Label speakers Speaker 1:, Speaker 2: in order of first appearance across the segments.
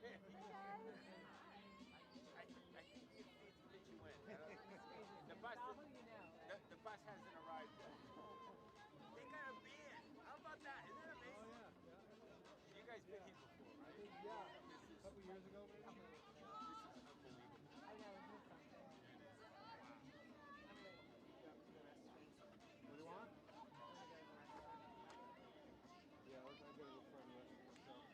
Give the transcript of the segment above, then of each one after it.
Speaker 1: I think the kids fit you in. The bus hasn't arrived yet. They got a band. How about that? Isn't that amazing?
Speaker 2: Oh, yeah.
Speaker 1: You guys been here before, right?
Speaker 2: Yeah,
Speaker 1: This
Speaker 2: a
Speaker 1: is
Speaker 2: couple years ago, maybe.
Speaker 1: unbelievable.
Speaker 3: I know, is this something?
Speaker 1: It is.
Speaker 3: Wow. I'm gonna go to the restaurant.
Speaker 2: What do you want?
Speaker 3: I'm gonna go to the restaurant.
Speaker 2: Yeah, I gotta look for the rest of the stuff.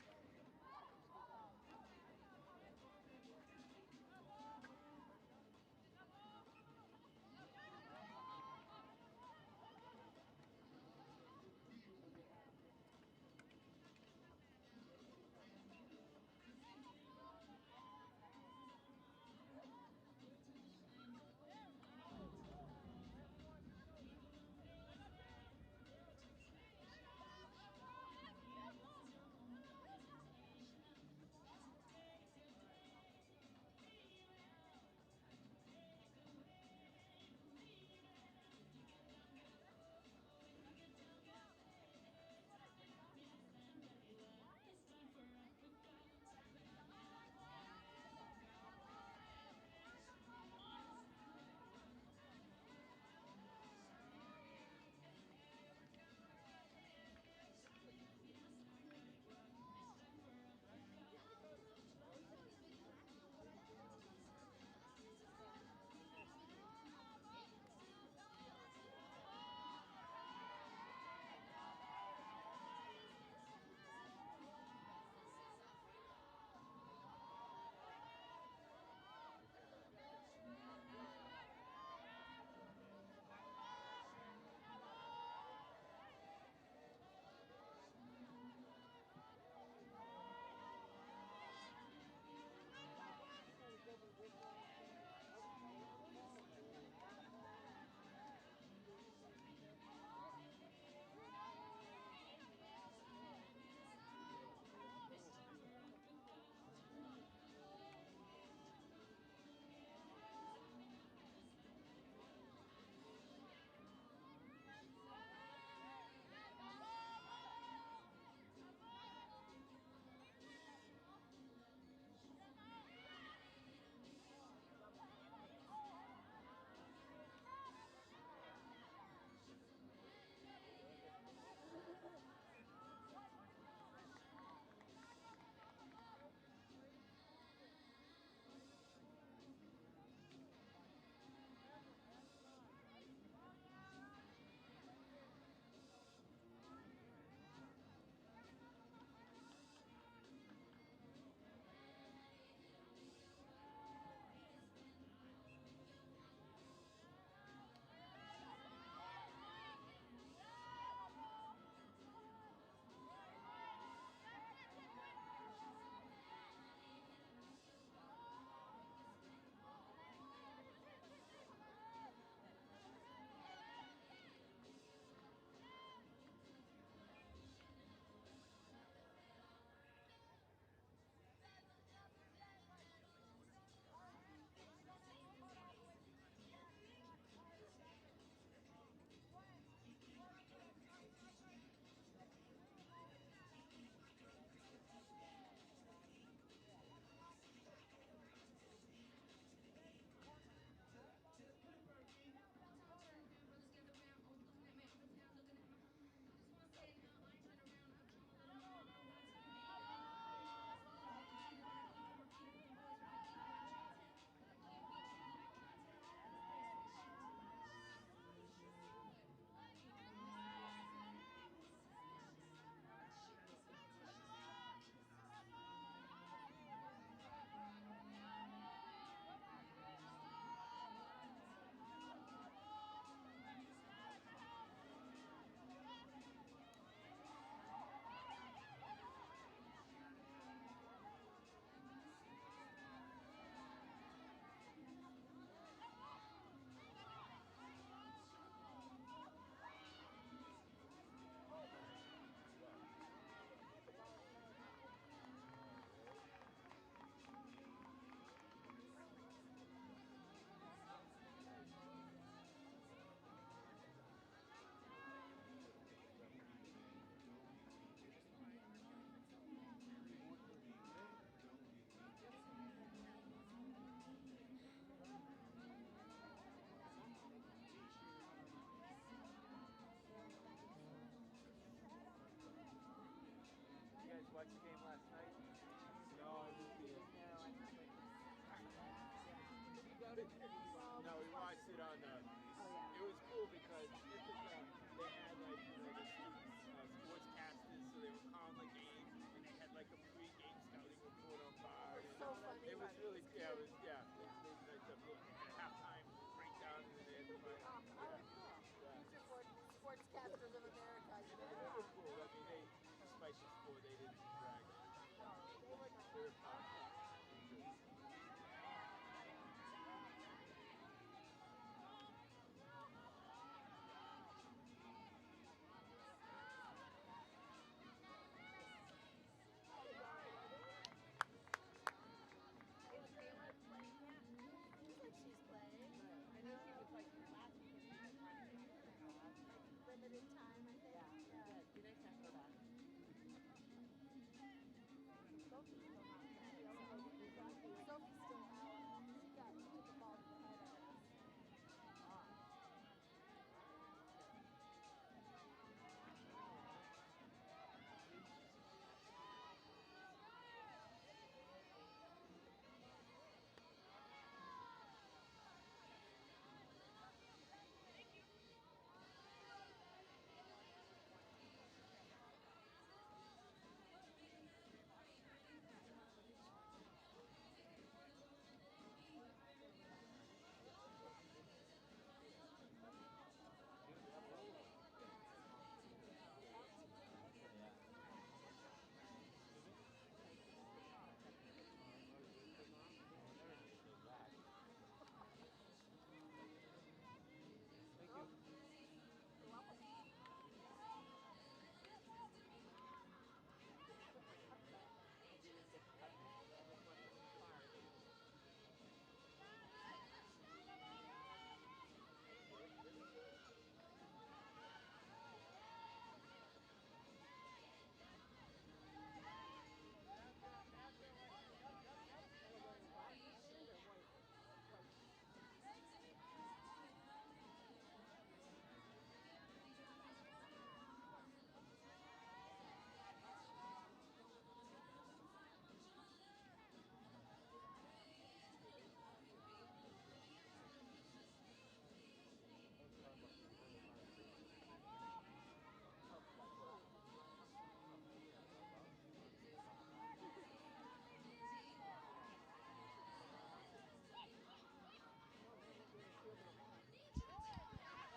Speaker 3: watch the game last night?
Speaker 2: No, I didn't see it.
Speaker 3: No, I just went to Did you go to
Speaker 2: No, we watched it on the.
Speaker 3: Oh, yeah.
Speaker 2: It was cool because Ithaca, they had like the students, sportscasters, so they were calling the game, and they had like a pre-game scouting report on bar.
Speaker 1: It's so funny.
Speaker 2: It was really, yeah, it was, yeah.
Speaker 3: Yeah.
Speaker 2: They did like the halftime breakdown, and then they had the final.
Speaker 1: Oh,
Speaker 2: Yeah.
Speaker 1: cool.
Speaker 2: Yeah.
Speaker 1: Future sportscasters of America, you
Speaker 2: It
Speaker 1: know?
Speaker 2: was cool. I mean, they, despite the score, they didn't drag it.
Speaker 1: No, they were nice.
Speaker 2: They were positive.
Speaker 1: Is Taylor playing yet? Seems like she's playing.
Speaker 3: I know she was like last week she was trying to get a job.
Speaker 1: Like limited time, I think.
Speaker 3: Yeah. Do they check her back?
Speaker 1: Sophie's still not back. Sophie's still out. She took a ball to the head, I guess.
Speaker 2: Thank you.
Speaker 1: You're welcome.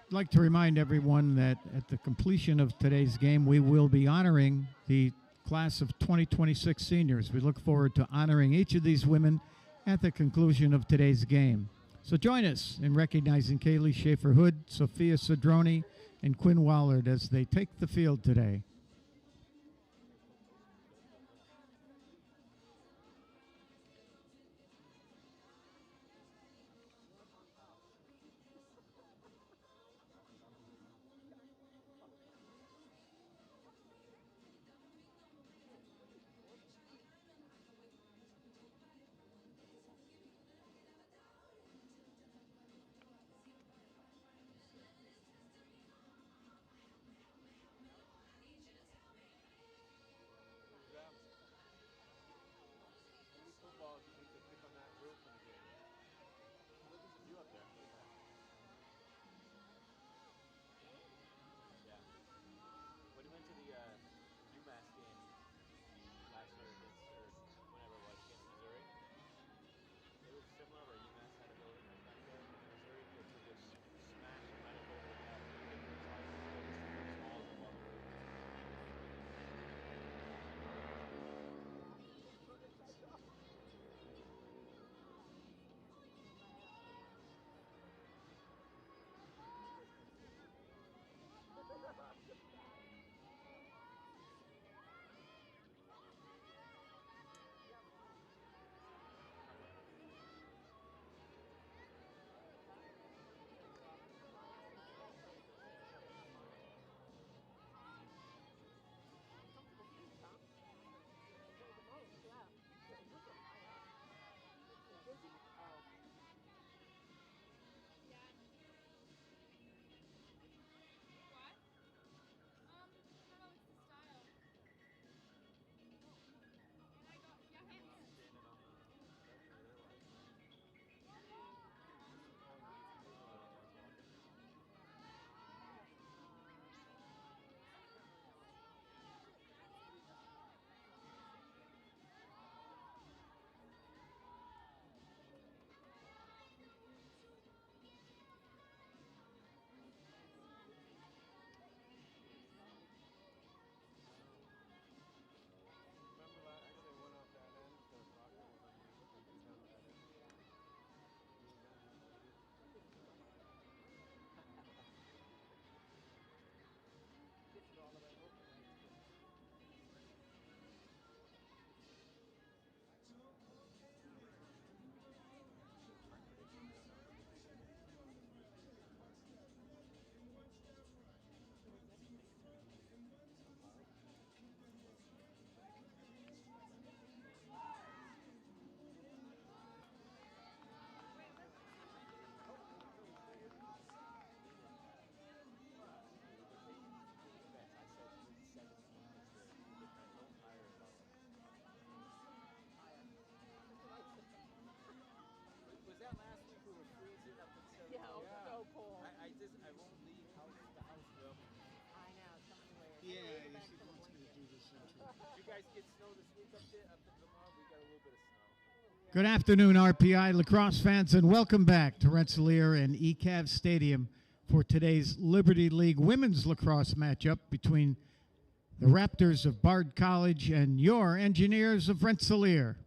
Speaker 4: I'd like to remind everyone that at the completion of today's game, we will be honoring the class of 2026 seniors. We look forward to honoring each of these women at the conclusion of today's game. So join us in recognizing Kaylee Schaefer-Hood, Sophia Cedrone, and Quinn Wallard as they take the field today.
Speaker 2: guys get snow this week up there? Up in Vermont, we got a little bit of snow.
Speaker 4: Good afternoon, RPI lacrosse fans, and welcome back to Rensselaer and ECAV Stadium for today's Liberty League women's lacrosse matchup between the Raptors of Bard College and your Engineers of Rensselaer.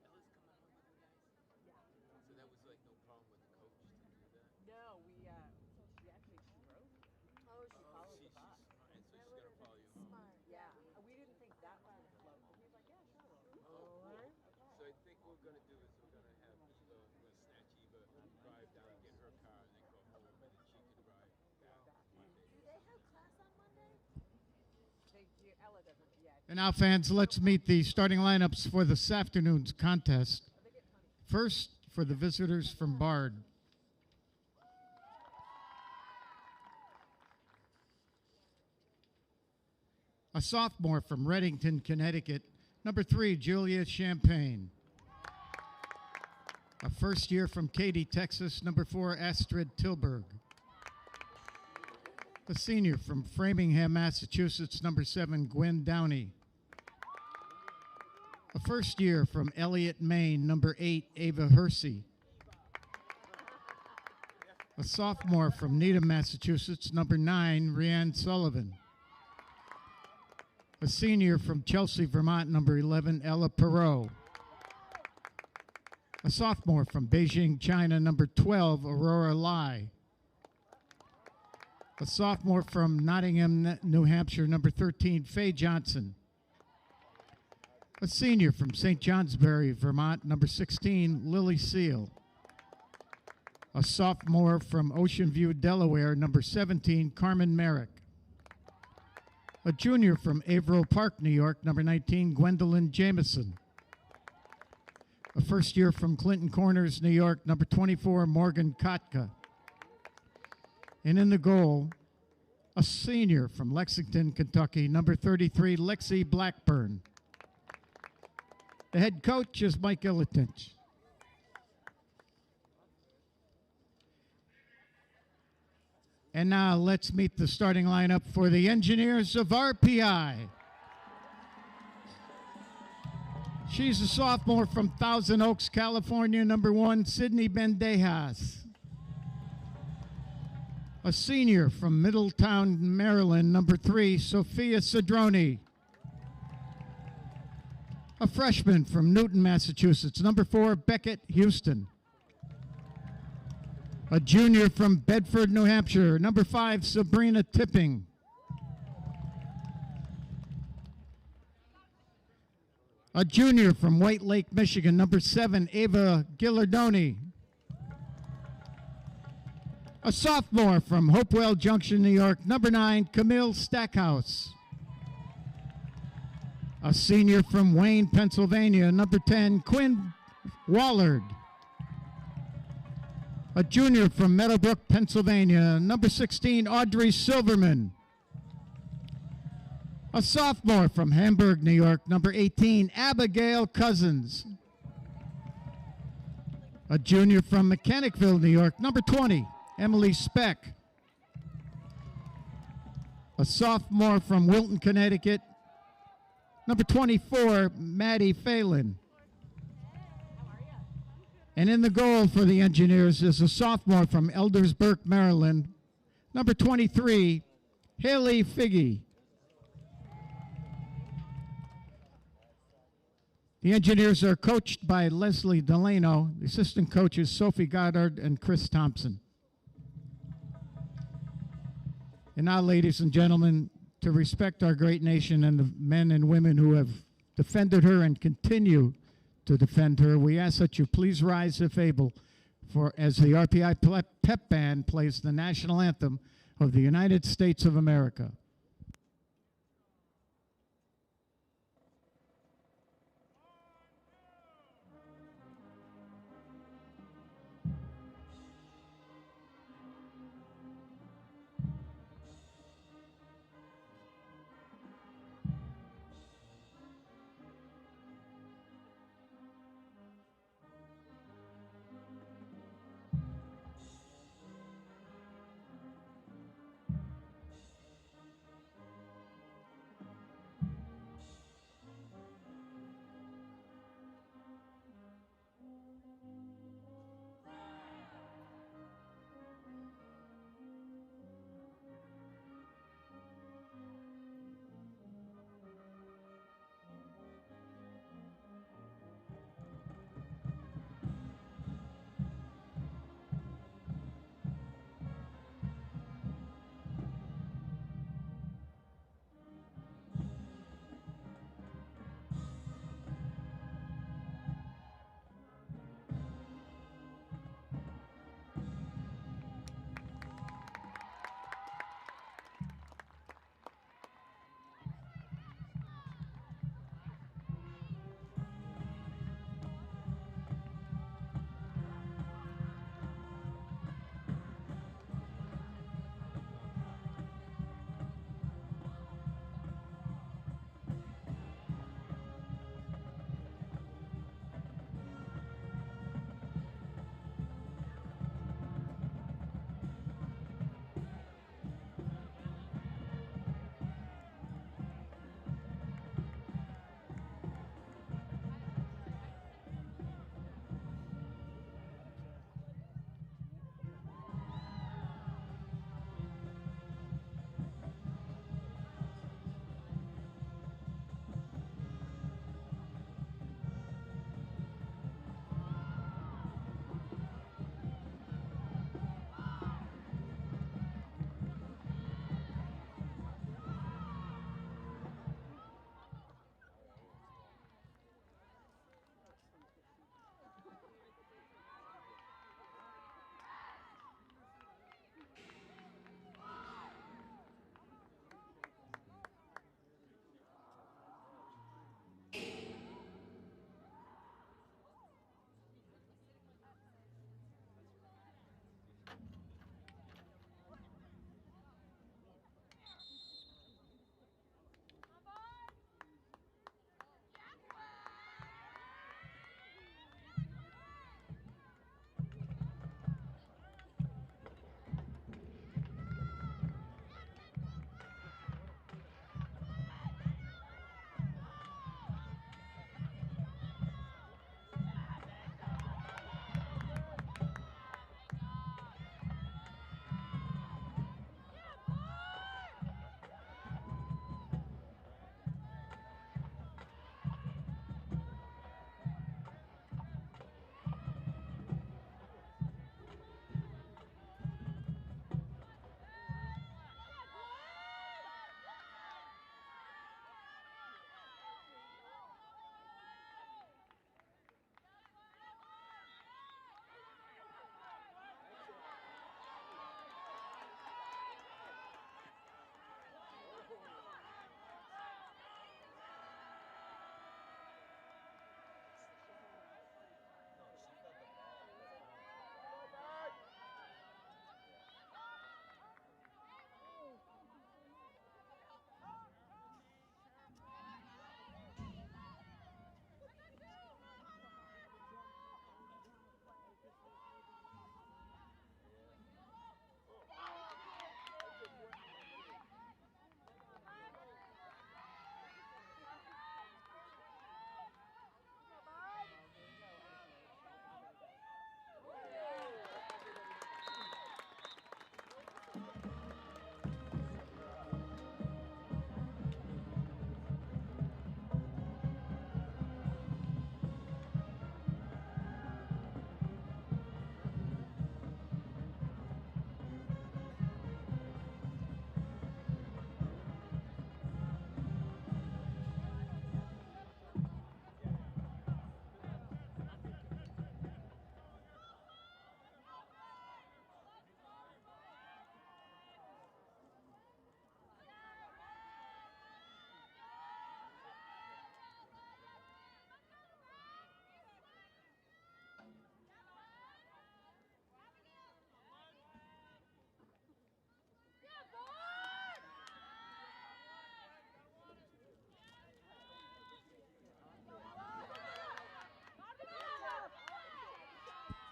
Speaker 2: So Ella's coming home with you guys?
Speaker 3: Yeah.
Speaker 2: So that was like no problem with the coach to do that?
Speaker 3: No, she actually drove.
Speaker 1: Oh, she
Speaker 3: followed
Speaker 2: She's
Speaker 3: the bus.
Speaker 2: smart, so she's gonna follow you home.
Speaker 1: smart.
Speaker 3: Yeah. We didn't think that was local. He was like, yeah, sure.
Speaker 2: Oh, cool. So I think what we're gonna do is we're gonna have Eva, we're gonna snatch Eva, drive down, get her car, and then go home, and then she can drive back Monday.
Speaker 1: Do they have class on Monday?
Speaker 3: Ella doesn't yet.
Speaker 4: And now, fans, let's meet the starting lineups for this afternoon's contest. First, for the visitors from Bard. A sophomore from Reddington, Connecticut, number 3, Julia Champagne. A first year from Katy, Texas, number 4, Astrid Tilburg. A senior from Framingham, Massachusetts, number 7, Gwen Downey. A first year from Elliott, Maine, number 8, Ava Hersey. A sophomore from Needham, Massachusetts, number 9, Rianne Sullivan. A senior from Chelsea, Vermont, number 11, Ella Perot. A sophomore from Beijing, China, number 12, Aurora Lai. A sophomore from Nottingham, New Hampshire, number 13, Faye Johnson. A senior from St. Johnsbury, Vermont, number 16, Lily Seal. A sophomore from Ocean View, Delaware, number 17, Carmen Merrick. A junior from Averill Park, New York, number 19, Gwendolyn Jameson. A first year from Clinton Corners, New York, number 24, Morgan Kotka. And in the goal, a senior from Lexington, Kentucky, number 33, Lexi Blackburn. The head coach is Mike Ilitich. And now let's meet the starting lineup for the Engineers of RPI. She's a sophomore from Thousand Oaks, California, number 1, Sydney Bendejas. A senior from Middletown, Maryland, number 3, Sophia Cedroni. A freshman from Newton, Massachusetts, number 4, Beckett Houston. A junior from Bedford, New Hampshire, number 5, Sabrina Tipping. A junior from White Lake, Michigan, number 7, Ava Gillardoni. A sophomore from Hopewell Junction, New York, number 9, Camille Stackhouse. A senior from Wayne, Pennsylvania, number 10, Quinn Wallard. A junior from Meadowbrook, Pennsylvania, number 16, Audrey Silverman. A sophomore from Hamburg, New York, number 18, Abigail Cousins. A junior from Mechanicville, New York, number 20, Emily Speck. a sophomore from Wilton, Connecticut. Number 24, Maddie Phelan. And in the goal for the Engineers is a sophomore from Eldersburg, Maryland. Number 23, Haley Figgy. The Engineers are coached by Leslie Delano. The assistant coaches Sophie Goddard and Chris Thompson. And now, ladies and gentlemen, to respect our great nation and the men and women who have defended her and continue to defend her, we ask that you please rise if able for as the RPI Pep Band plays the national anthem of the United States of America.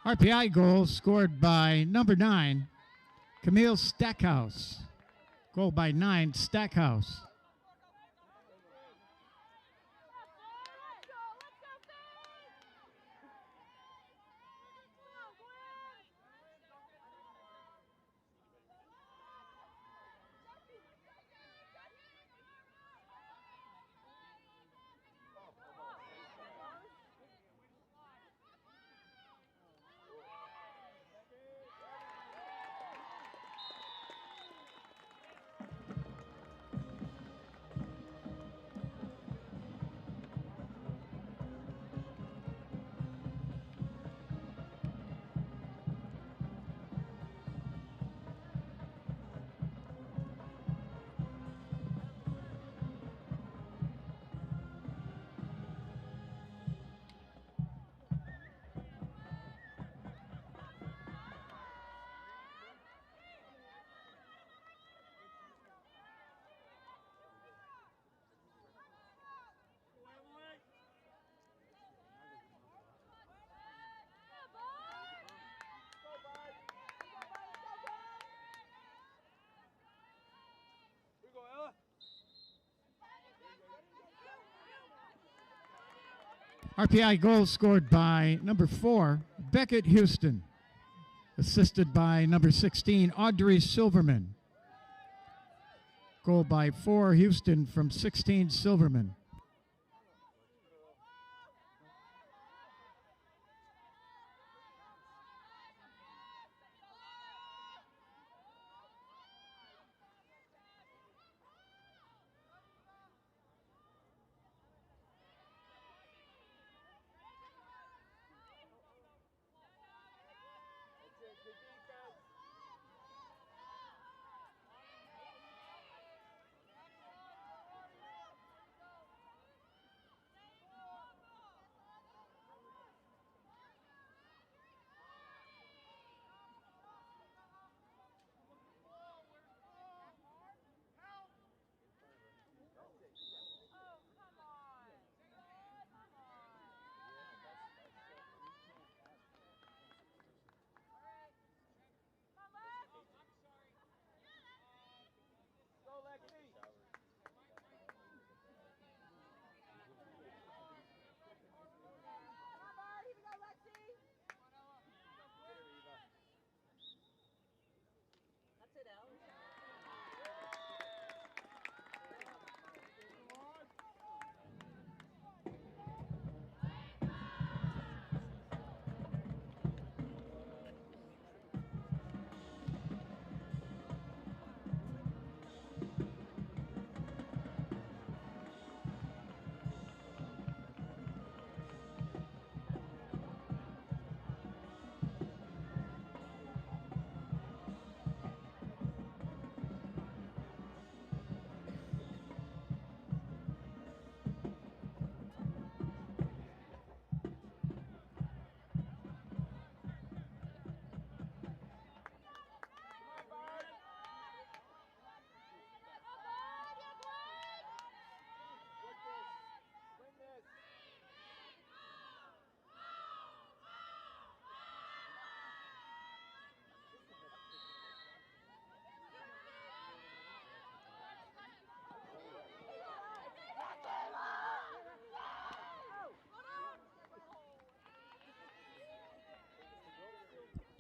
Speaker 4: RPI goal scored by number 9, Camille Stackhouse. Goal by 9, Stackhouse. RPI goal scored by number 4, Beckett Houston. Assisted by number 16, Audrey Silverman. Goal by 4, Houston from 16, Silverman.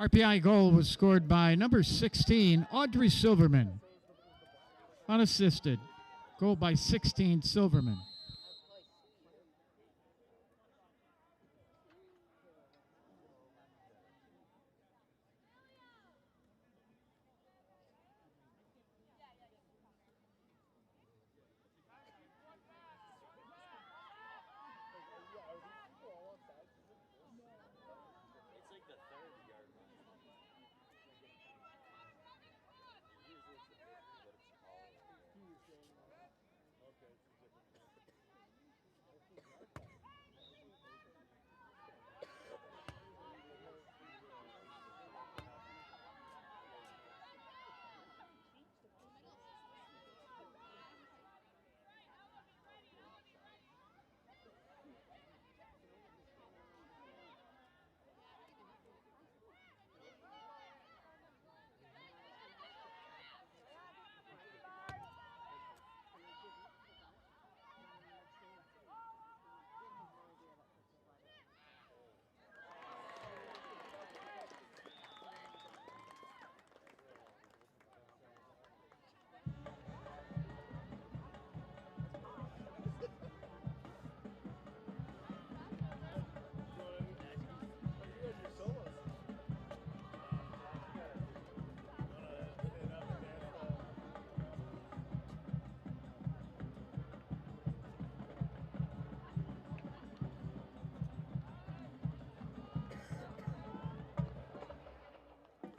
Speaker 4: RPI goal was scored by number 16, Audrey Silverman. Unassisted. Goal by 16, Silverman.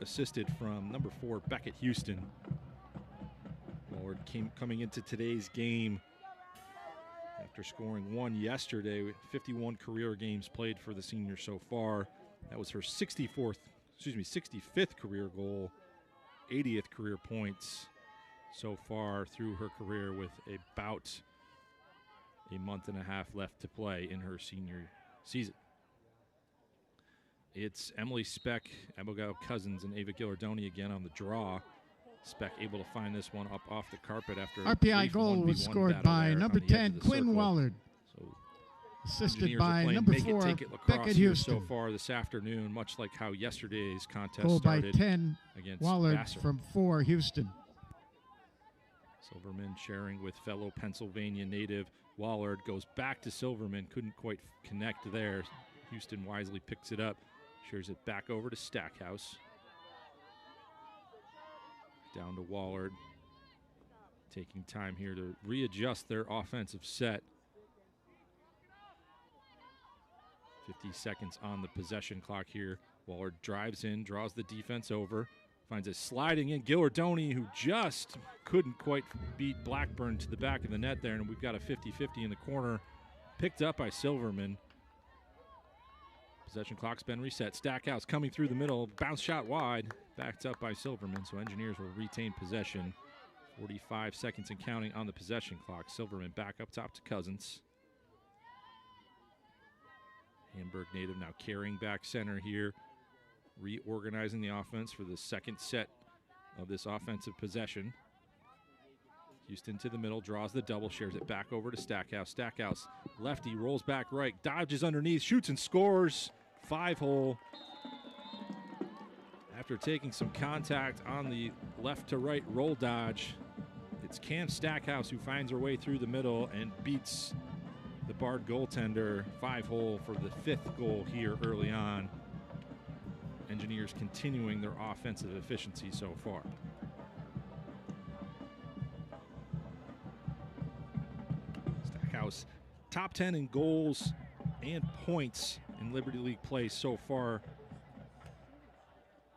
Speaker 5: assisted from number 4, Beckett Houston. Wahlert coming into today's game after scoring 1 yesterday, 51 career games played for the senior so far. That was her 65th career goal, 80th career points so far through her career, with about a month and a half left to play in her senior season. It's Emily Speck, Abigail Cousins, and Ava Gillardoni again on the draw. Speck able to find this one up off the carpet after a
Speaker 4: RPI
Speaker 5: brief
Speaker 4: goal
Speaker 5: 1v1
Speaker 4: was scored by
Speaker 5: battle
Speaker 4: number
Speaker 5: on the edge
Speaker 4: 10,
Speaker 5: of the
Speaker 4: Quinn
Speaker 5: circle.
Speaker 4: Wallard.
Speaker 5: So
Speaker 4: Assisted
Speaker 5: Engineers are
Speaker 4: by
Speaker 5: playing
Speaker 4: number
Speaker 5: Make It
Speaker 4: 4,
Speaker 5: Take It Lacrosse
Speaker 4: Beckett
Speaker 5: here
Speaker 4: Houston.
Speaker 5: so far this afternoon, much like how yesterday's contest
Speaker 4: Goal by
Speaker 5: started
Speaker 4: 10,
Speaker 5: against
Speaker 4: Wallard
Speaker 5: Vassar.
Speaker 4: from 4, Houston.
Speaker 5: Silverman sharing with fellow Pennsylvania native Wallard. Goes back to Silverman, couldn't quite connect there. Houston wisely picks it up, shares it back over to Stackhouse. Down to Wallard, taking time here to readjust their offensive set. 50 seconds on the possession clock here. Wallard drives in, draws the defense over, finds it sliding in. Gillardoni, who just couldn't quite beat Blackburn to the back of the net there, and we've got a 50-50 in the corner, picked up by Silverman. Possession clock's been reset. Stackhouse coming through the middle, bounce shot wide, backed up by Silverman, so Engineers will retain possession. 45 seconds and counting on the possession clock. Silverman back up top to Cousins. Hamburg native now carrying back center here, reorganizing the offense for the second set of this offensive possession. Houston to the middle, draws the double, shares it back over to Stackhouse. Stackhouse, lefty, rolls back right, dodges underneath, shoots and scores. 5-hole. After taking some contact on the left to right roll dodge, it's Cam Stackhouse who finds her way through the middle and beats the Bard goaltender. 5-hole for the 5th goal here early on. Engineers continuing their offensive efficiency so far. Stackhouse, top 10 in goals and points in Liberty League play so far.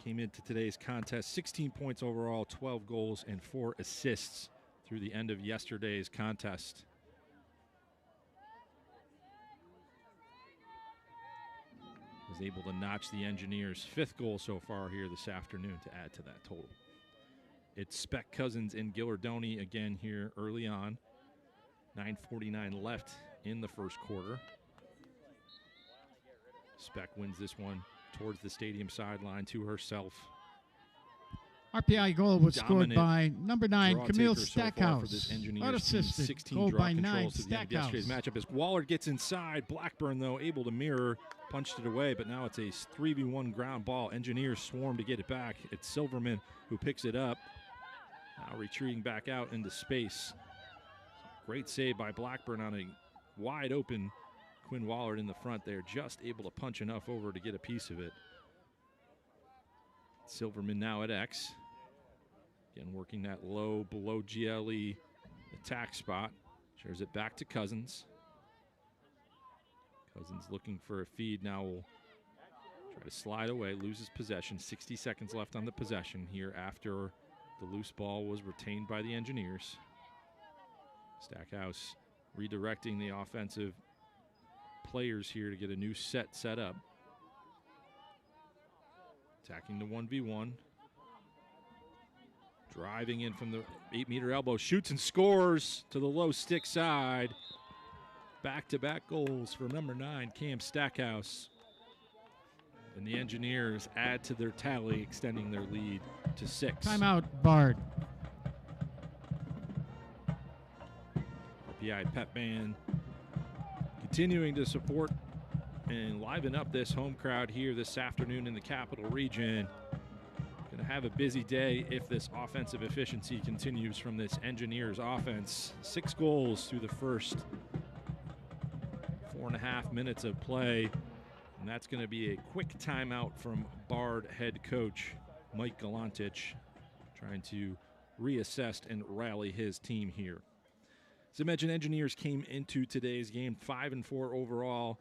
Speaker 5: Came into today's contest 16 points overall, 12 goals and 4 assists through the end of yesterday's contest. Was able to notch the Engineers' 5th goal so far here this afternoon to add to that total. It's Speck, Cousins, and Gillardoni again here early on. 9:49 left in the first quarter. Speck wins this one towards the stadium sideline to herself.
Speaker 4: RPI goal was scored
Speaker 5: Dominant
Speaker 4: by number 9,
Speaker 5: draw
Speaker 4: Camille
Speaker 5: taker so far for
Speaker 4: Stackhouse.
Speaker 5: this Engineers team.
Speaker 4: Unassisted.
Speaker 5: 16
Speaker 4: Goal
Speaker 5: draw
Speaker 4: by 9,
Speaker 5: controls to the end of
Speaker 4: Stackhouse.
Speaker 5: yesterday's matchup as Wallard gets inside. Blackburn, though, able to mirror, punched it away, but now it's a 3v1 ground ball. Engineers swarm to get it back. It's Silverman who picks it up. Now retreating back out into space. Great save by Blackburn on a wide open Quinn Wallard in the front there, just able to punch enough over to get a piece of it. Silverman now at X. Again, working that low, below GLE attack spot. Shares it back to Cousins. Cousins looking for a feed. Now will try to slide away, loses possession. 60 seconds left on the possession here after the loose ball was retained by the Engineers. Stackhouse redirecting the offensive players here to get a new set up. Attacking the 1v1. Driving in from the 8-meter elbow, shoots and scores to the low stick side. Back-to-back goals for number 9, Cam Stackhouse. And the Engineers add to their tally, extending their lead to 6.
Speaker 4: Timeout, Bard.
Speaker 5: RPI Pep Band continuing to support and liven up this home crowd here this afternoon in the Capital Region. Going to have a busy day if this offensive efficiency continues from this Engineers offense. 6 goals through the first 4.5 minutes of play. And that's going to be a quick timeout from Bard head coach Mike Galantich, trying to reassess and rally his team here. As I mentioned, Engineers came into today's game 5-4 overall,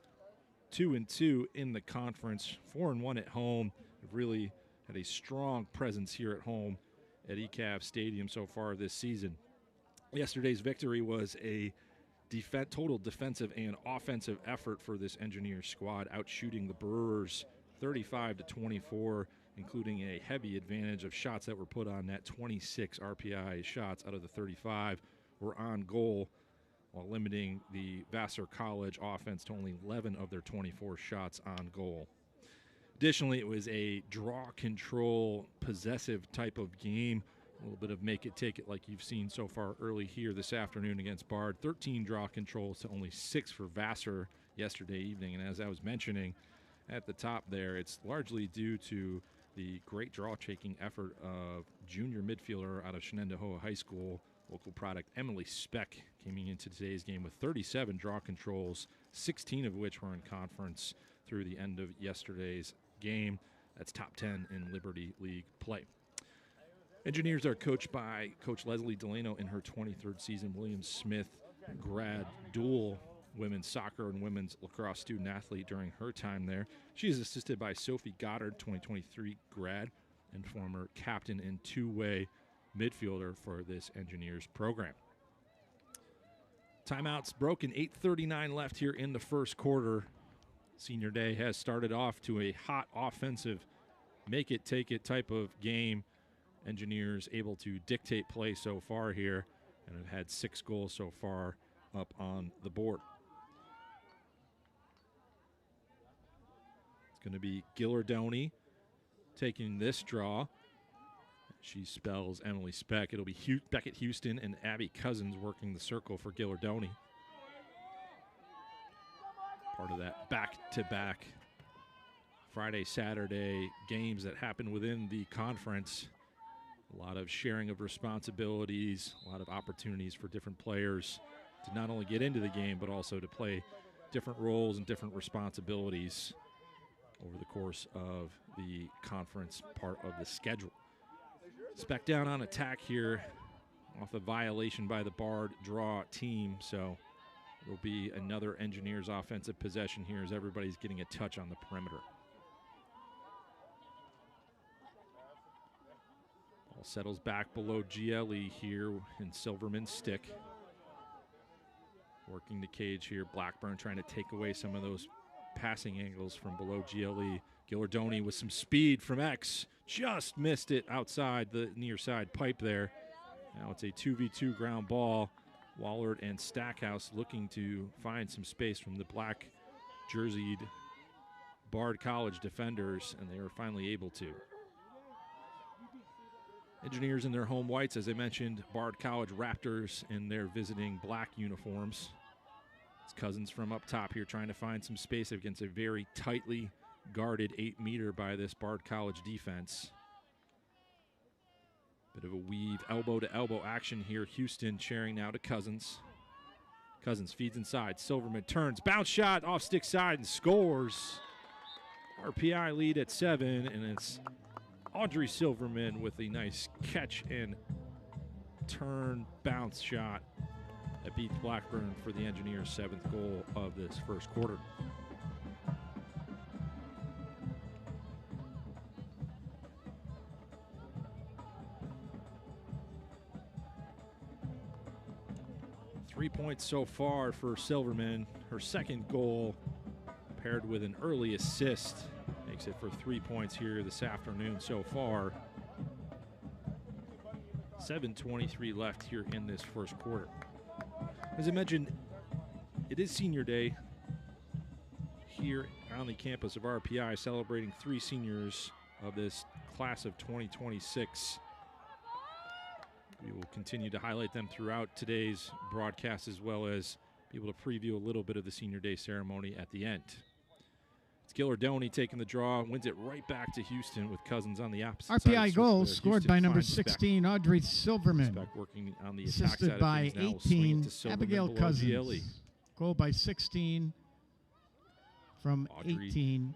Speaker 5: 2-2 in the conference, 4-1 at home. Have really had a strong presence here at home at ECAV Stadium so far this season. Yesterday's victory was a total defensive and offensive effort for this Engineers squad, outshooting the Brewers 35-24, including a heavy advantage of shots that were put on net. 26 RPI shots out of the 35 were on goal, while limiting the Vassar College offense to only 11 of their 24 shots on goal. Additionally, it was a draw control, possessive type of game. A little bit of make it, take it like you've seen so far early here this afternoon against Bard. 13 draw controls to only 6 for Vassar yesterday evening. And as I was mentioning at the top there, it's largely due to the great draw-taking effort of junior midfielder out of Shenendehowa High School, local product Emily Speck, coming into today's game with 37 draw controls, 16 of which were in conference through the end of yesterday's game. That's top 10 in Liberty League play. Engineers are coached by Coach Leslie Delano in her 23rd season. William Smith, grad, dual women's soccer and women's lacrosse student athlete during her time there. She is assisted by Sophie Goddard, 2023 grad and former captain and two-way midfielder for this Engineers program. Timeouts broken, 8:39 left here in the first quarter. Senior Day has started off to a hot offensive, make it, take it type of game. Engineers able to dictate play so far here and have had 6 goals so far up on the board. It's going to be Gillardoni taking this draw. She spells Emily Speck. It'll be Beckett Houston and Abby Cousins working the circle for Gillardoni. Part of that back-to-back Friday, Saturday games that happen within the conference. A lot of sharing of responsibilities, a lot of opportunities for different players to not only get into the game, but also to play different roles and different responsibilities over the course of the conference part of the schedule. Speck down on attack here off a violation by the Bard draw team, so it'll be another Engineers offensive possession here as everybody's getting a touch on the perimeter. Ball settles back below GLE here in Silverman's stick. Working the cage here, Blackburn trying to take away some of those passing angles from below GLE. Gillardoni with some speed from X, just missed it outside the near side pipe there. Now it's a 2v2 ground ball. Wallard and Stackhouse looking to find some space from the black jerseyed Bard College defenders, and they were finally able to. Engineers in their home whites, as I mentioned, Bard College Raptors in their visiting black uniforms. It's Cousins from up top here trying to find some space against a very tightly guarded 8-meter by this Bard College defense. Bit of a weave, elbow-to-elbow action here. Houston sharing now to Cousins. Cousins feeds inside. Silverman turns, bounce shot off stick side and scores. RPI lead at 7, and it's Audrey Silverman with a nice catch and turn bounce shot that beats Blackburn for the Engineers' 7th goal of this first quarter. Three points so far for Silverman. Her second goal paired with an early assist makes it for 3 points here this afternoon so far. 7:23 left here in this first quarter. As I mentioned, it is Senior Day here on the campus of RPI, celebrating 3 seniors of this class of 2026. We will continue to highlight them throughout today's broadcast, as well as be able to preview a little bit of the Senior Day ceremony at the end. It's Gillardoni taking the draw, wins it right back to Houston with Cousins on the opposite side.
Speaker 4: RPI goal scored by number 16, Audrey Silverman.
Speaker 5: Speck working on the attack
Speaker 4: Assisted
Speaker 5: side of
Speaker 4: by
Speaker 5: things now. We'll swing it
Speaker 4: 18,
Speaker 5: to Silverman
Speaker 4: Abigail
Speaker 5: below
Speaker 4: Cousins.
Speaker 5: GLE.
Speaker 4: Goal by 16 from
Speaker 5: Audrey
Speaker 4: 18,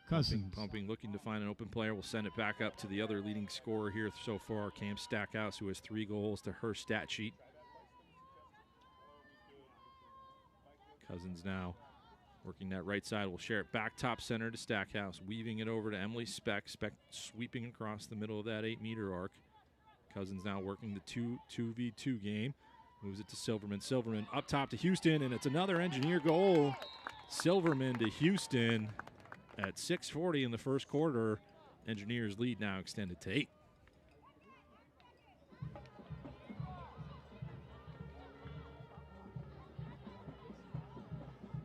Speaker 4: Cousins.
Speaker 5: Pumping, looking to find an open player. We'll send it back up to the other leading scorer here so far, Cam Stackhouse, who has 3 goals to her stat sheet. Cousins now Working that right side, we'll share it back top center to Stackhouse, weaving it over to Emily Speck. Speck sweeping across the middle of that 8-meter arc. Cousins now working the 2v2 game. Moves it to Silverman. Silverman up top to Houston, and it's another Engineer goal. Silverman to Houston at 6:40 in the first quarter. Engineers lead now extended to 8.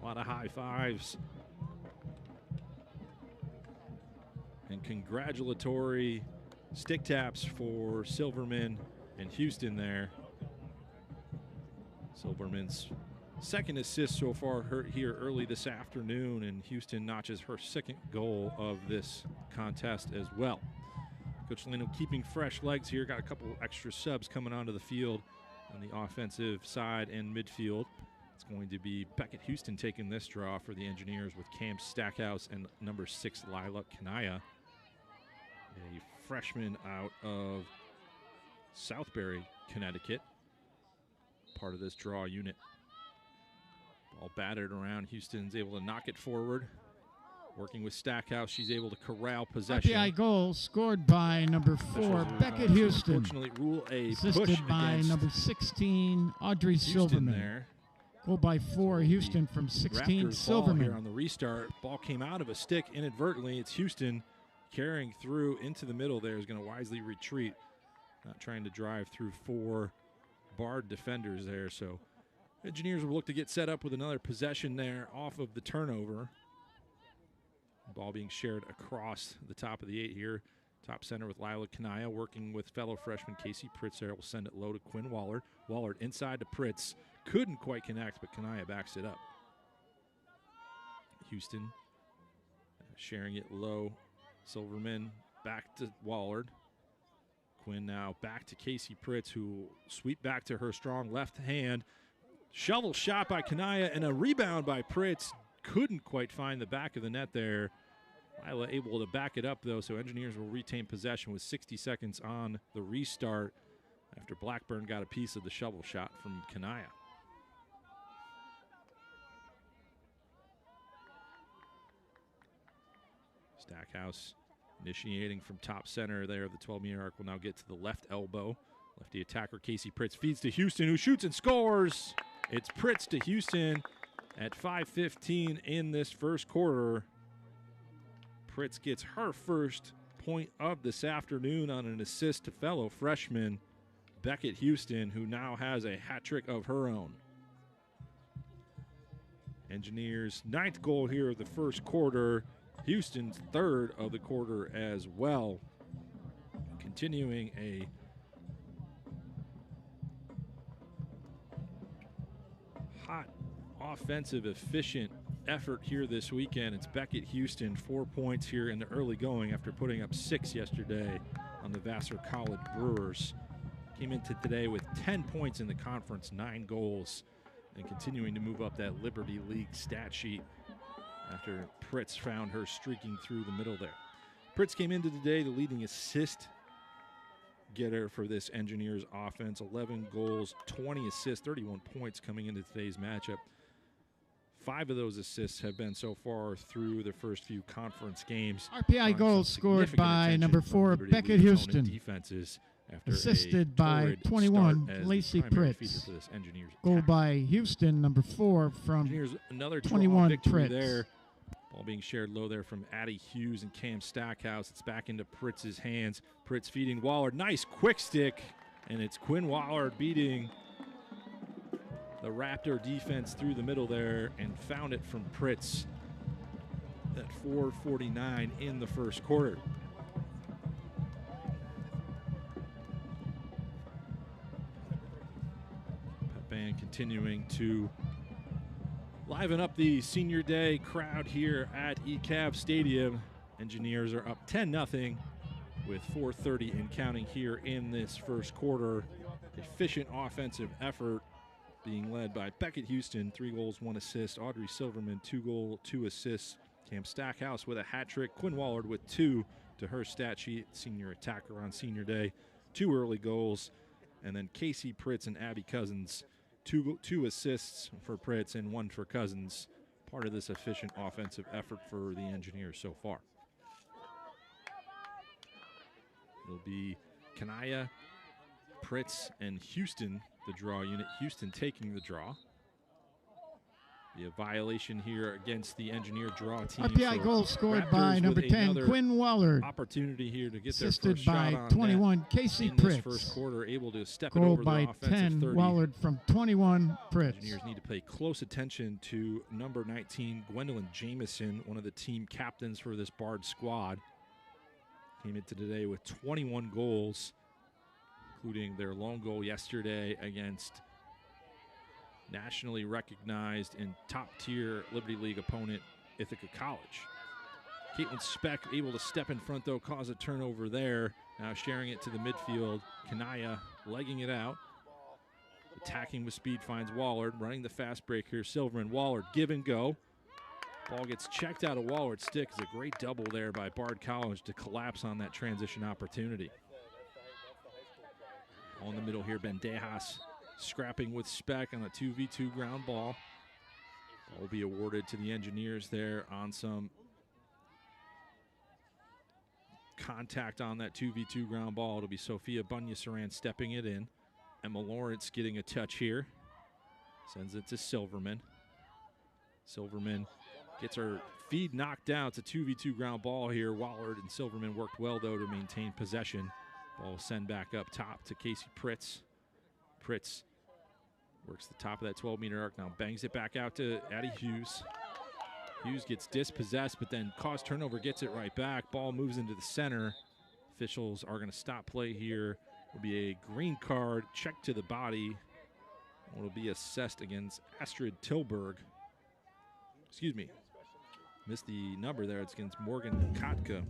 Speaker 5: A lot of high fives and congratulatory stick taps for Silverman and Houston there. Silverman's second assist so far here early this afternoon, and Houston notches her second goal of this contest as well. Coach Lino keeping fresh legs here. Got a couple extra subs coming onto the field on the offensive side and midfield. It's going to be Beckett Houston taking this draw for the Engineers with Cam Stackhouse and number 6 Lila Kanaya, a freshman out of Southbury, Connecticut, part of this draw unit. Ball batted around. Houston's able to knock it forward. Working with Stackhouse, she's able to corral possession.
Speaker 4: RPI goal scored by number 4, Beckett Houston.
Speaker 5: Unfortunately, rule a
Speaker 4: Assisted
Speaker 5: push
Speaker 4: by
Speaker 5: against
Speaker 4: number 16, Audrey
Speaker 5: Houston
Speaker 4: Silverman.
Speaker 5: there.
Speaker 4: Goal by 4, Houston from 16,
Speaker 5: Raptors
Speaker 4: Silverman.
Speaker 5: ball here on the restart. Ball came out of a stick inadvertently. It's Houston carrying through into the middle there. Is going to wisely retreat. Not trying to drive through 4 barred defenders there. So Engineers will look to get set up with another possession there off of the turnover. Ball being shared across the top of the 8 here. Top center with Lila Kanaya, working with fellow freshman Casey Pritz there. Will send it low to Quinn Wallard. Wallard inside to Pritz. Couldn't quite connect, but Kanaya backs it up. Houston sharing it low. Silverman back to Wallard. Quinn now back to Casey Pritz, who sweep back to her strong left hand. Shovel shot by Kanaya and a rebound by Pritz. Couldn't quite find the back of the net there. Lila able to back it up, though, so Engineers will retain possession with 60 seconds on the restart after Blackburn got a piece of the shovel shot from Kanaya. Stackhouse initiating from top center there of the 12-meter arc will now get to the left elbow. Lefty attacker Casey Pritz feeds to Houston, who shoots and scores. It's Pritz to Houston at 5:15 in this first quarter. Pritz gets her first point of this afternoon on an assist to fellow freshman Beckett Houston, who now has a hat trick of her own. Engineers' 9th goal here of the first quarter. Houston's 3rd of the quarter as well. Continuing a hot, offensive, efficient effort here this weekend. It's Beckett Houston, 4 points here in the early going after putting up 6 yesterday on the Vassar College Brewers. Came into today with 10 points in the conference, 9 goals, and continuing to move up that Liberty League stat sheet after Pritz found her streaking through the middle there. Pritz came into today the leading assist getter for this Engineers offense. 11 goals, 20 assists, 31 points coming into today's matchup. 5 of those assists have been so far through the first few conference games.
Speaker 4: RPI goal scored by number 4, Beckett Houston.
Speaker 5: Defenses after
Speaker 4: assisted by 21, Lacey Pritz. Goal by Houston, number 4 from
Speaker 5: another
Speaker 4: 21,
Speaker 5: victory
Speaker 4: Pritz.
Speaker 5: There. Ball being shared low there from Addie Hughes and Cam Stackhouse. It's back into Pritz's hands. Pritz feeding Wallard. Nice quick stick, and it's Quinn Wallard beating the Raptor defense through the middle there and found it from Pritz at 4:49 in the first quarter. Pep Band continuing to liven up the senior day crowd here at ECAV Stadium. Engineers are up 10-0 with 4:30 and counting here in this first quarter. Efficient offensive effort being led by Beckett Houston, 3 goals, 1 assist. Audrey Silverman, 2 goals, 2 assists. Cam Stackhouse with a hat trick. Quinn Wallard with 2 to her stat sheet. Senior attacker on senior day. 2 early goals. And then Casey Pritz and Abby Cousins, 2 assists for Pritz and 1 for Cousins. Part part of this efficient offensive effort for the Engineers so far. It'll be Kanaya, Pritz, and Houston, the draw unit. Houston taking the draw. Be a violation here against the Engineer draw team.
Speaker 4: RPI goal scored
Speaker 5: Raptors
Speaker 4: by number
Speaker 5: with
Speaker 4: 10, Quinn Wallard.
Speaker 5: Opportunity here to get their
Speaker 4: Assisted
Speaker 5: first
Speaker 4: by
Speaker 5: shot on
Speaker 4: 21,
Speaker 5: net
Speaker 4: Casey
Speaker 5: in this
Speaker 4: Pritz.
Speaker 5: first quarter, able to step it
Speaker 4: Goal
Speaker 5: over
Speaker 4: by
Speaker 5: the offensive
Speaker 4: 10,
Speaker 5: 30.
Speaker 4: Wallard from 21, Pritz.
Speaker 5: Engineers need to pay close attention to number 19, Gwendolyn Jamison, one of the team captains for this Bard squad. Came into today with 21 goals, including their lone goal yesterday against nationally recognized and top-tier Liberty League opponent, Ithaca College. Caitlin Speck able to step in front, though, cause a turnover there. Now sharing it to the midfield. Kanaya legging it out. Attacking with speed finds Wallard. Running the fast break here. Silverman, Wallard, give and go. Ball gets checked out of Wallard's stick. It's a great double there by Bard College to collapse on that transition opportunity. On the middle here, Bendejas scrapping with Speck on a 2v2 ground ball. Ball will be awarded to the Engineers there on some contact on that 2v2 ground ball. It'll be Sophia Bunya-Saran stepping it in. Emma Lawrence getting a touch here. Sends it to Silverman. Silverman gets her feed knocked down. It's a 2v2 ground ball here. Wallard and Silverman worked well, though, to maintain possession. Ball will send back up top to Casey Pritz. Pritz works the top of that 12-meter arc. Now bangs it back out to Addie Hughes. Hughes gets dispossessed, but then cause turnover, gets it right back. Ball moves into the center. Officials are going to stop play here. Will be a green card, check to the body. Will be assessed against Astrid Tilburg. Excuse me, missed the number there. It's against Morgan Kotka.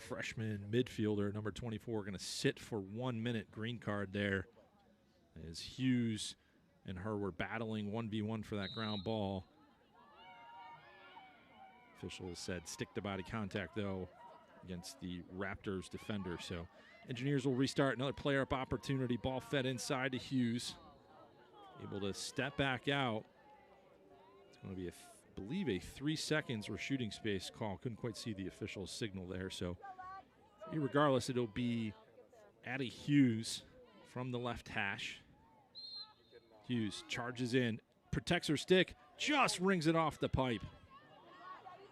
Speaker 5: Freshman midfielder, number 24, going to sit for 1 minute. Green card there as Hughes and her were battling 1v1 for that ground ball. Officials said stick to body contact, though, against the Raptors defender. So Engineers will restart. Another player up opportunity. Ball fed inside to Hughes. Able to step back out. It's going to be, I believe, a 3 seconds or shooting space call. Couldn't quite see the official signal there. So regardless, it'll be Addie Hughes from the left hash. Hughes charges in, protects her stick, just rings it off the pipe.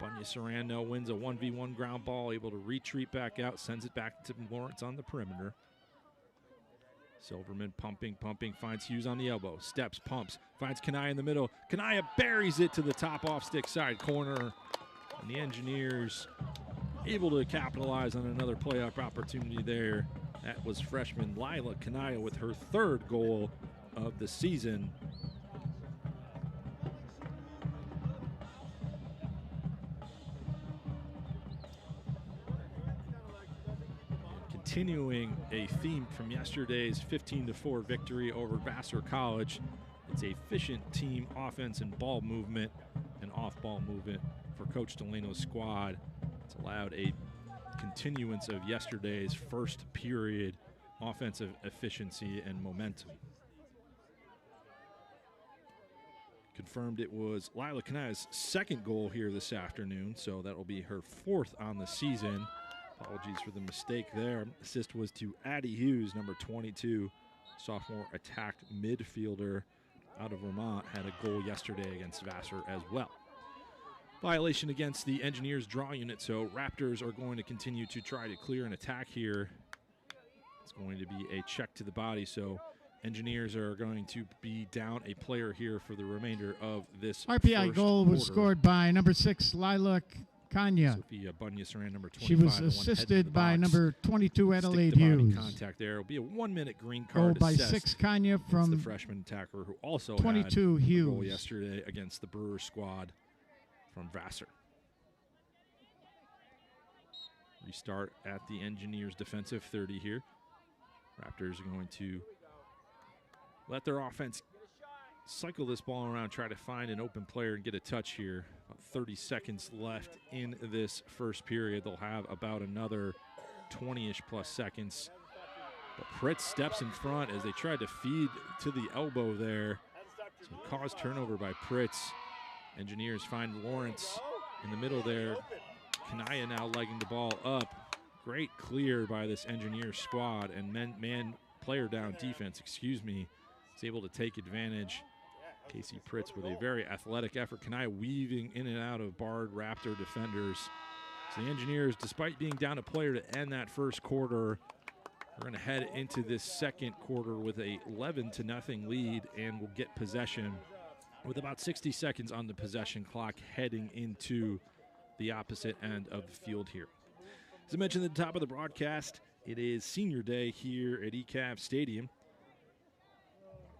Speaker 5: Bunya-Saran wins a 1v1 ground ball, able to retreat back out, sends it back to Lawrence on the perimeter. Silverman pumping, finds Hughes on the elbow, steps, pumps, finds Kanaya in the middle. Kanaya buries it to the top off-stick side corner, and the Engineers able to capitalize on another play-up opportunity there. That was freshman Lila Kanaya with her 3rd goal of the season. Continuing a theme from yesterday's 15-4 victory over Vassar College. It's a efficient team offense and ball movement and off-ball movement for Coach Delano's squad. It's allowed a continuance of yesterday's first period offensive efficiency and momentum. Confirmed it was Lila Kanaya's 2nd goal here this afternoon, so that will be her 4th on the season. Apologies for the mistake there. Assist was to Addie Hughes, number 22, sophomore attacked midfielder out of Vermont. Had a goal yesterday against Vassar as well. Violation against the Engineers draw unit, so Raptors are going to continue to try to clear an attack here. It's going to be a check to the body, so Engineers are going to be down a player here for the remainder of this
Speaker 4: RPI goal was scored by number 6, Lila Kanya.
Speaker 5: Sophia Bunya-Saran, number 25.
Speaker 4: She was assisted by number 22, Adelaide Hughes.
Speaker 5: Contact there. It'll be a 1 minute green
Speaker 4: Goal
Speaker 5: card
Speaker 4: by 6, Kanya from
Speaker 5: the freshman attacker who also
Speaker 4: 22,
Speaker 5: had
Speaker 4: Hughes.
Speaker 5: a goal yesterday against the Brewer squad from Vassar. Restart at the Engineers defensive 30 here. Raptors are going to let their offense cycle this ball around, try to find an open player and get a touch here. About 30 seconds left in this first period. They'll have about another 20-ish plus seconds. But Pritz steps in front as they tried to feed to the elbow there. So caused turnover by Pritz. Engineers find Lawrence in the middle there. Kanaya now legging the ball up. Great clear by this Engineer squad, and man player down defense, is able to take advantage. Casey Pritz with a very athletic effort. Kanaya weaving in and out of barred Raptor defenders. So the Engineers, despite being down a player to end that first quarter, are going to head into this second quarter with a 11-0 lead and will get possession with about 60 seconds on the possession clock heading into the opposite end of the field here. As I mentioned at the top of the broadcast, it is senior day here at ECAV Stadium.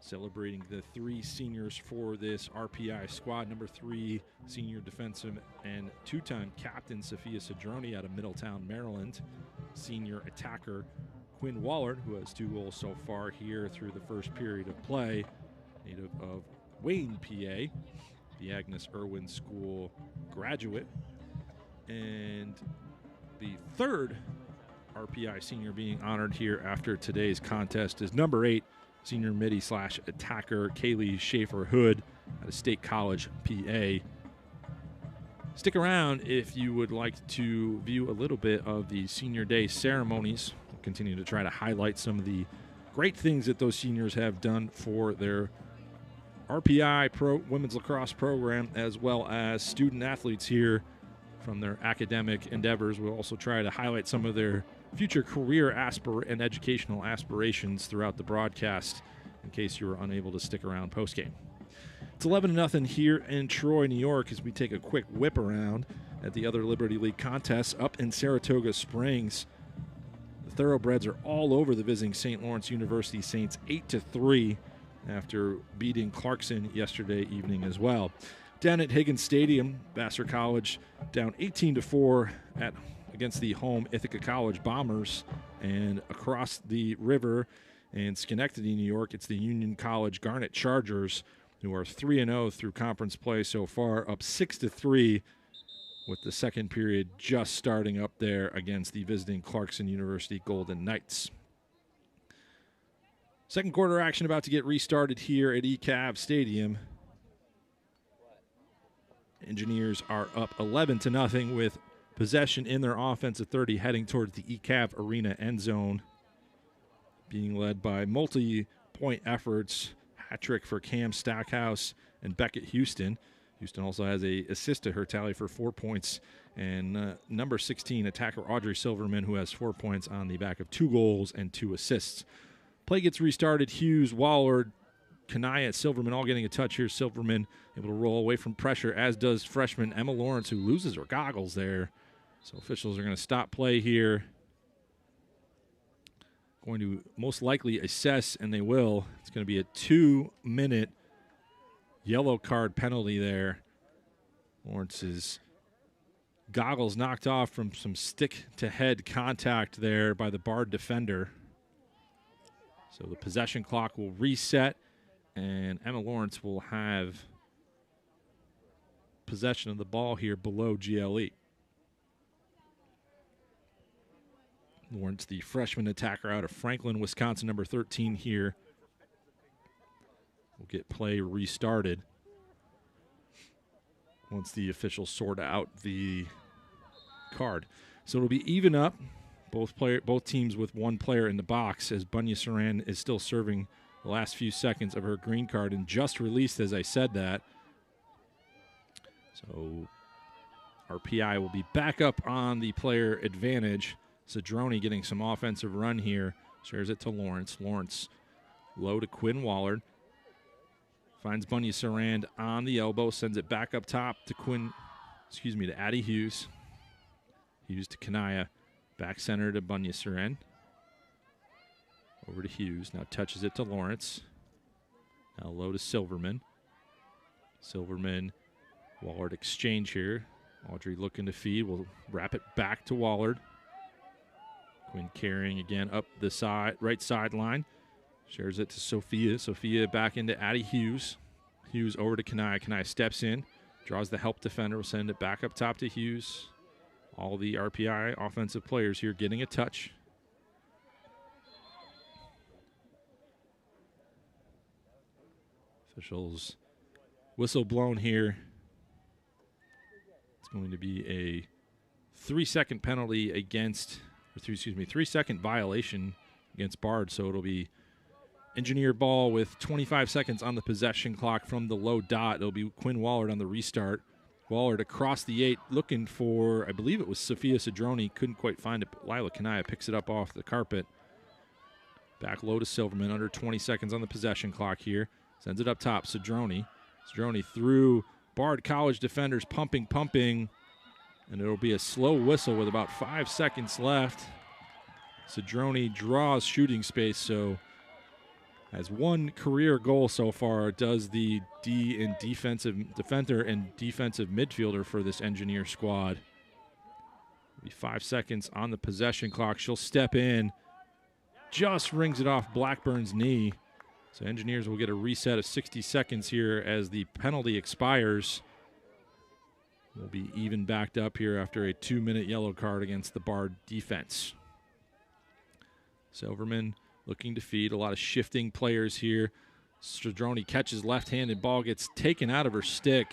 Speaker 5: Celebrating the 3 seniors for this RPI squad. Number 3 senior defensive and 2-time captain Sophia Cedroni out of Middletown, Maryland. Senior attacker Quinn Wallard, who has 2 goals so far here through the first period of play. Native of Wayne, PA, the Agnes Irwin School graduate. And the 3rd RPI senior being honored here after today's contest is number 8 senior midi/attacker Kaylee Schaefer-Hood out of State College, PA. Stick around if you would like to view a little bit of the senior day ceremonies. We'll continue to try to highlight some of the great things that those seniors have done for their RPI women's lacrosse program, as well as student athletes here from their academic endeavors. We'll also try to highlight some of their future career and educational aspirations throughout the broadcast in case you were unable to stick around postgame. It's 11-0 here in Troy, New York, as we take a quick whip around at the other Liberty League contests up in Saratoga Springs. The Thoroughbreds are all over the visiting St. Lawrence University Saints 8-3 after beating Clarkson yesterday evening as well. Down at Higgins Stadium, Vassar College down 18-4 against the home Ithaca College Bombers. And across the river in Schenectady, New York, it's the Union College Garnet Chargers, who are 3-0 through conference play so far, up 6-3 with the second period just starting up there against the visiting Clarkson University Golden Knights. Second quarter action about to get restarted here at ECAV Stadium. Engineers are up 11-0 with possession in their offensive 30 heading towards the ECAV Arena end zone. Being led by multi-point efforts, hat trick for Cam Stackhouse and Beckett Houston. Houston also has an assist to her tally for 4 points. And number 16, attacker Audrey Silverman, who has 4 points on the back of 2 goals and 2 assists. Play gets restarted. Hughes, Wallard, Kanaya, Silverman all getting a touch here. Silverman able to roll away from pressure, as does freshman Emma Lawrence, who loses her goggles there. So officials are going to stop play here. Going to most likely assess, and they will. It's going to be a 2-minute yellow card penalty there. Lawrence's goggles knocked off from some stick-to-head contact there by the barred defender. So the possession clock will reset, and Emma Lawrence will have possession of the ball here below GLE. Lawrence, the freshman attacker out of Franklin, Wisconsin, number 13 here, will get play restarted once the officials sort out the card. So it'll be even up. Both teams with 1 player in the box, as Bunya Saran is still serving the last few seconds of her green card and just released as I said that. So RPI will be back up on the player advantage. Cedroni getting some offensive run here. Shares it to Lawrence. Lawrence low to Quinn Wallard. Finds Bunya Saran on the elbow. Sends it back up top to Addie Hughes. Hughes to Kanaya. Back center to Bunya Saran. Over to Hughes. Now touches it to Lawrence. Now low to Silverman. Silverman, Wallard exchange here. Audrey looking to feed. Will wrap it back to Wallard. Quinn carrying again up the right sideline. Shares it to Sophia. Sophia back into Addie Hughes. Hughes over to Kanaya. Kanaya steps in. Draws the help defender. Will send it back up top to Hughes. All the RPI offensive players here getting a touch. Officials whistle blown here. It's going to be a 3-second penalty against, 3-second violation against Bard. So it'll be Engineer ball with 25 seconds on the possession clock from the low dot. It'll be Quinn Wallard on the restart. Wallard across the 8 looking for, I believe it was Sophia Cedroni. Couldn't quite find it, but Lila Kanaya picks it up off the carpet. Back low to Silverman, under 20 seconds on the possession clock here. Sends it up top, Cedroni. Cedroni through Bard College defenders, pumping, and it'll be a slow whistle with about 5 seconds left. Cedroni draws shooting space, so has one career goal so far, does the defender and defensive midfielder for this Engineer squad. It'll be 5 seconds on the possession clock. She'll step in, just rings it off Blackburn's knee. So Engineers will get a reset of 60 seconds here as the penalty expires. We'll be even backed up here after a 2-minute yellow card against the Bard defense. Silverman looking to feed, a lot of shifting players here. Cedroni catches left-handed, ball gets taken out of her stick.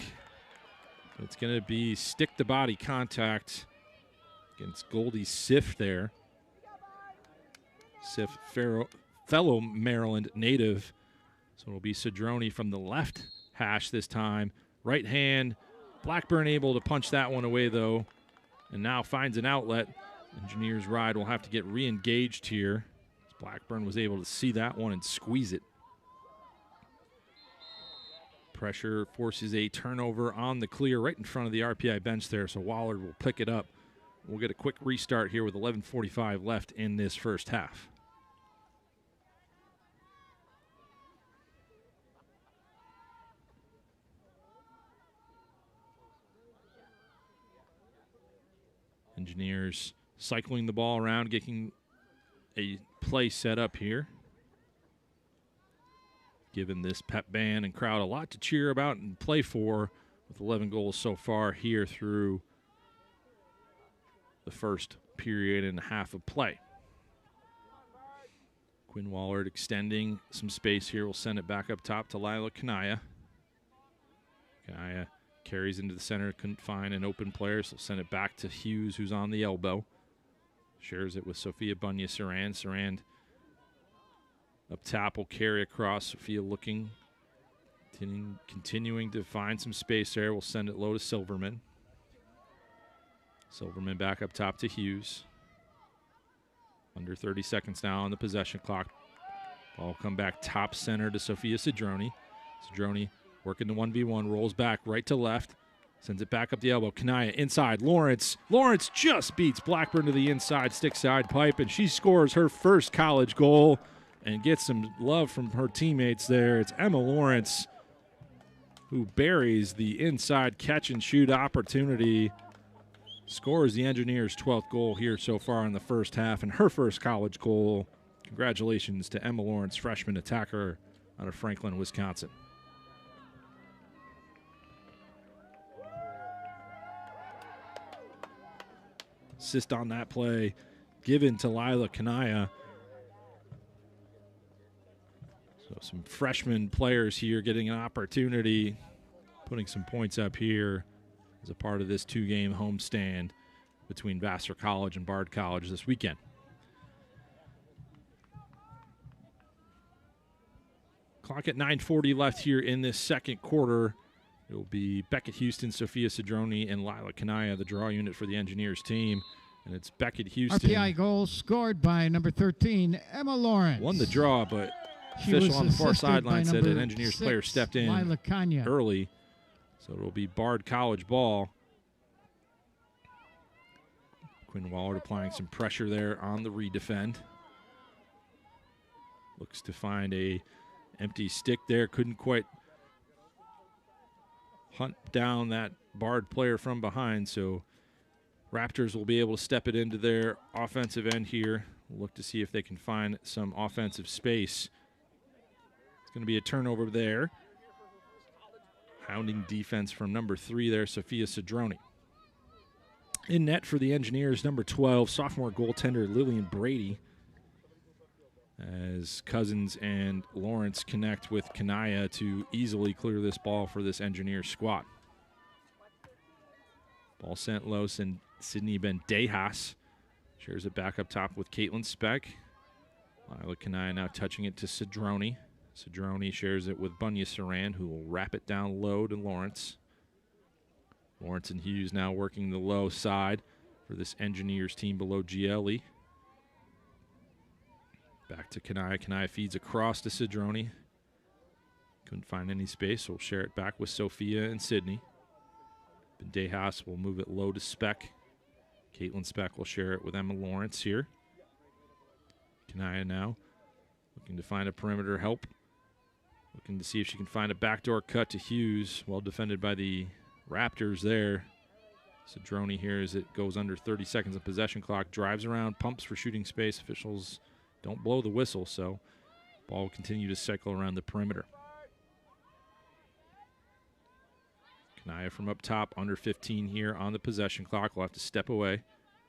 Speaker 5: It's going to be stick-to-body contact against Goldie Siff there. Siff, fellow Maryland native. So it'll be Cedroni from the left hash this time. Right hand, Blackburn able to punch that one away though, and now finds an outlet. Engineers ride will have to get re-engaged here. Blackburn was able to see that one and squeeze it. Pressure forces a turnover on the clear right in front of the RPI bench there, so Wallard will pick it up. We'll get a quick restart here with 11:45 left in this first half. Engineers cycling the ball around, getting a play set up here. Giving this pep band and crowd a lot to cheer about and play for, with 11 goals so far here through the first period and a half of play. Quinn Wallard extending some space here. We'll send it back up top to Lila Kanaya. Kanaya carries into the center, couldn't find an open player, so send it back to Hughes, who's on the elbow. Shares it with Sophia Bunya-Saran. Saran up top will carry across. Sophia looking, continuing to find some space there. We'll send it low to Silverman. Silverman back up top to Hughes. Under 30 seconds now on the possession clock. Ball come back top center to Sophia Cedroni. Cedroni working the 1v1, rolls back right to left. Sends it back up the elbow. Kanaya inside. Lawrence just beats Blackburn to the inside stick side pipe, and she scores her first college goal and gets some love from her teammates there. It's Emma Lawrence who buries the inside catch and shoot opportunity. Scores the Engineers' 12th goal here so far in the first half and her first college goal. Congratulations to Emma Lawrence, freshman attacker out of Franklin, Wisconsin. Assist on that play given to Lila Kanaya. So some freshman players here getting an opportunity, putting some points up here as a part of this 2-game homestand between Vassar College and Bard College this weekend. Clock at 9:40 left here in this second quarter. It will be Beckett Houston, Sophia Cedroni, and Lila Kanaya, the draw unit for the Engineers team. And it's Beckett Houston.
Speaker 4: RPI goal scored by number 13, Emma Lawrence.
Speaker 5: Won the draw, but official on the far sideline said an Engineers player stepped in early. So it will be Bard College ball. Quinn Wallard applying some pressure there on the redefend. Looks to find a empty stick there. Couldn't quite hunt down that Bard player from behind, so Raptors will be able to step it into their offensive end here. We'll look to see if they can find some offensive space. It's going to be a turnover there. Hounding defense from number 3 there, Sophia Cedroni. In net for the Engineers, number 12, sophomore goaltender Lillian Brady. as Cousins and Lawrence connect with Kanaya to easily clear this ball for this Engineers squad. Ball sent low, and Sydney Bendejas shares it back up top with Caitlin Speck. Lila Kanaya now touching it to Cedrone. Cedrone shares it with Bunya Saran, who will wrap it down low to Lawrence. Lawrence and Hughes now working the low side for this Engineers team below GLE. Back to Kanaya. Kanaya feeds across to Cedrone. Couldn't find any space, so we'll share it back with Sophia and Sydney. Bendejas will move it low to Speck. Caitlin Speck will share it with Emma Lawrence here. Kanaya now looking to find a perimeter help. Looking to see if she can find a backdoor cut to Hughes. Well defended by the Raptors there. Cedrone here as it goes under 30 seconds of possession clock. Drives around, pumps for shooting space. Officials don't blow the whistle, so ball will continue to cycle around the perimeter. Kanaya from up top, under 15 here on the possession clock. Will have to step away.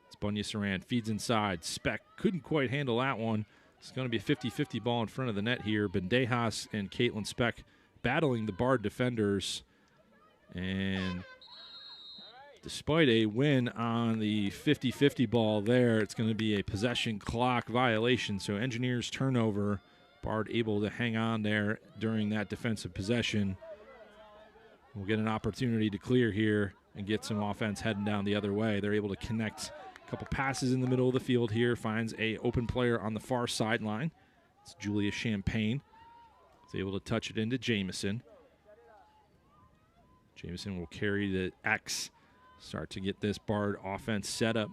Speaker 5: It's Bunya Saran, feeds inside. Speck couldn't quite handle that one. It's going to be a 50-50 ball in front of the net here. Bendejas and Caitlin Speck battling the Bard defenders. And despite a win on the 50-50 ball there, it's going to be a possession clock violation. So Engineers turnover. Bard able to hang on there during that defensive possession. We'll get an opportunity to clear here and get some offense heading down the other way. They're able to connect a couple passes in the middle of the field here. Finds a open player on the far sideline. It's Julia Champagne. Is able to touch it into Jamison. Jamison will carry the X. Start to get this Bard offense set up.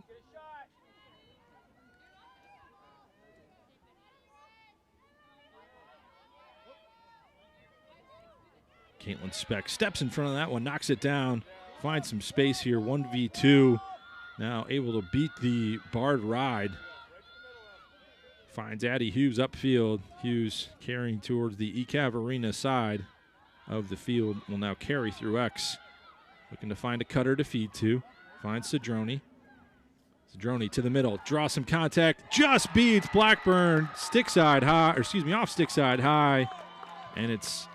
Speaker 5: Caitlin Speck steps in front of that one, knocks it down, finds some space here, 1v2. Now able to beat the Bard ride. Finds Addie Hughes upfield. Hughes carrying towards the ECAV Arena side of the field. Will now carry through X. Looking to find a cutter to feed to. Finds Cedrone. Cedrone to the middle. Draws some contact. Just beats Blackburn. Stick side high, or excuse me, off stick side high. And it's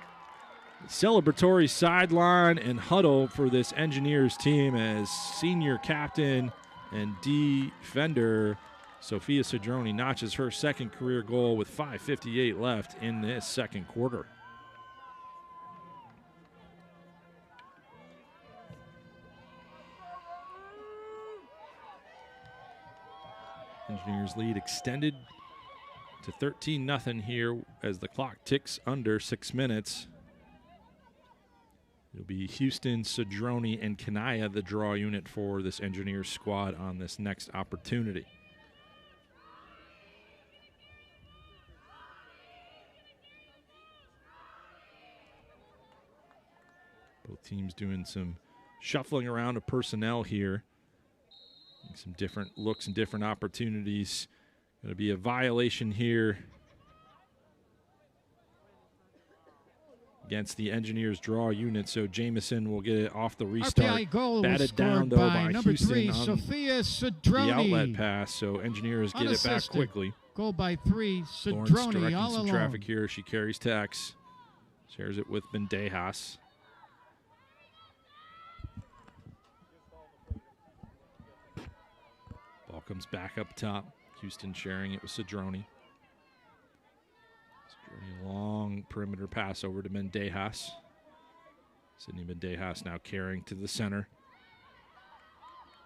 Speaker 5: celebratory sideline and huddle for this Engineers team as senior captain and defender Sophia Cedrone notches her second career goal with 5:58 left in this second quarter. Engineers lead extended to 13-0 here as the clock ticks under 6 minutes. It'll be Houston, Cedrone, and Kanaya, the draw unit for this Engineers squad on this next opportunity. Both teams doing some shuffling around of personnel here. Some different looks and different opportunities. Going to be a violation here against the Engineers draw unit, so Jamison will get it off the restart.
Speaker 4: RPI goal
Speaker 5: batted
Speaker 4: was
Speaker 5: down, though, by
Speaker 4: number
Speaker 5: Houston
Speaker 4: 3,
Speaker 5: on
Speaker 4: Sophia Cedrone.
Speaker 5: the outlet pass, so Engineers get it back quickly.
Speaker 4: Goal by 3,
Speaker 5: Lawrence
Speaker 4: Cedrone
Speaker 5: directing
Speaker 4: all
Speaker 5: some
Speaker 4: alone.
Speaker 5: traffic here. She carries to X. Shares it with Bendejas. Ball comes back up top. Houston sharing it with Cedrone. Long perimeter pass over to Bendejas. Sydney Bendejas now carrying to the center.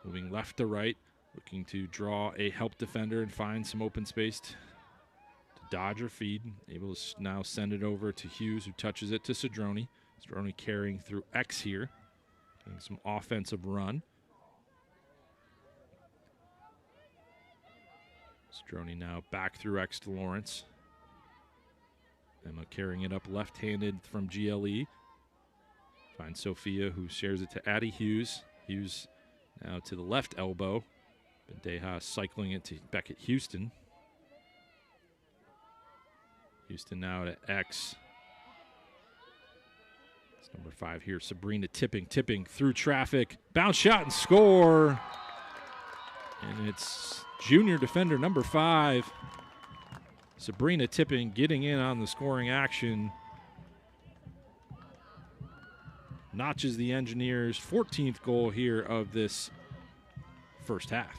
Speaker 5: Moving left to right. Looking to draw a help defender and find some open space to dodge or feed. Able to now send it over to Hughes, who touches it to Cedrone. Cedrone carrying through X here. Getting some offensive run. Cedrone now back through X to Lawrence. Emma carrying it up left-handed from GLE. Finds Sophia, who shares it to Addie Hughes. Hughes now to the left elbow. Bendejas cycling it to Beckett Houston. Houston now to X. It's number 5 here. Sabrina tipping through traffic. Bounce shot and score. And it's junior defender number 5. Sabrina Tipping getting in on the scoring action. Notches the Engineers' 14th goal here of this first half.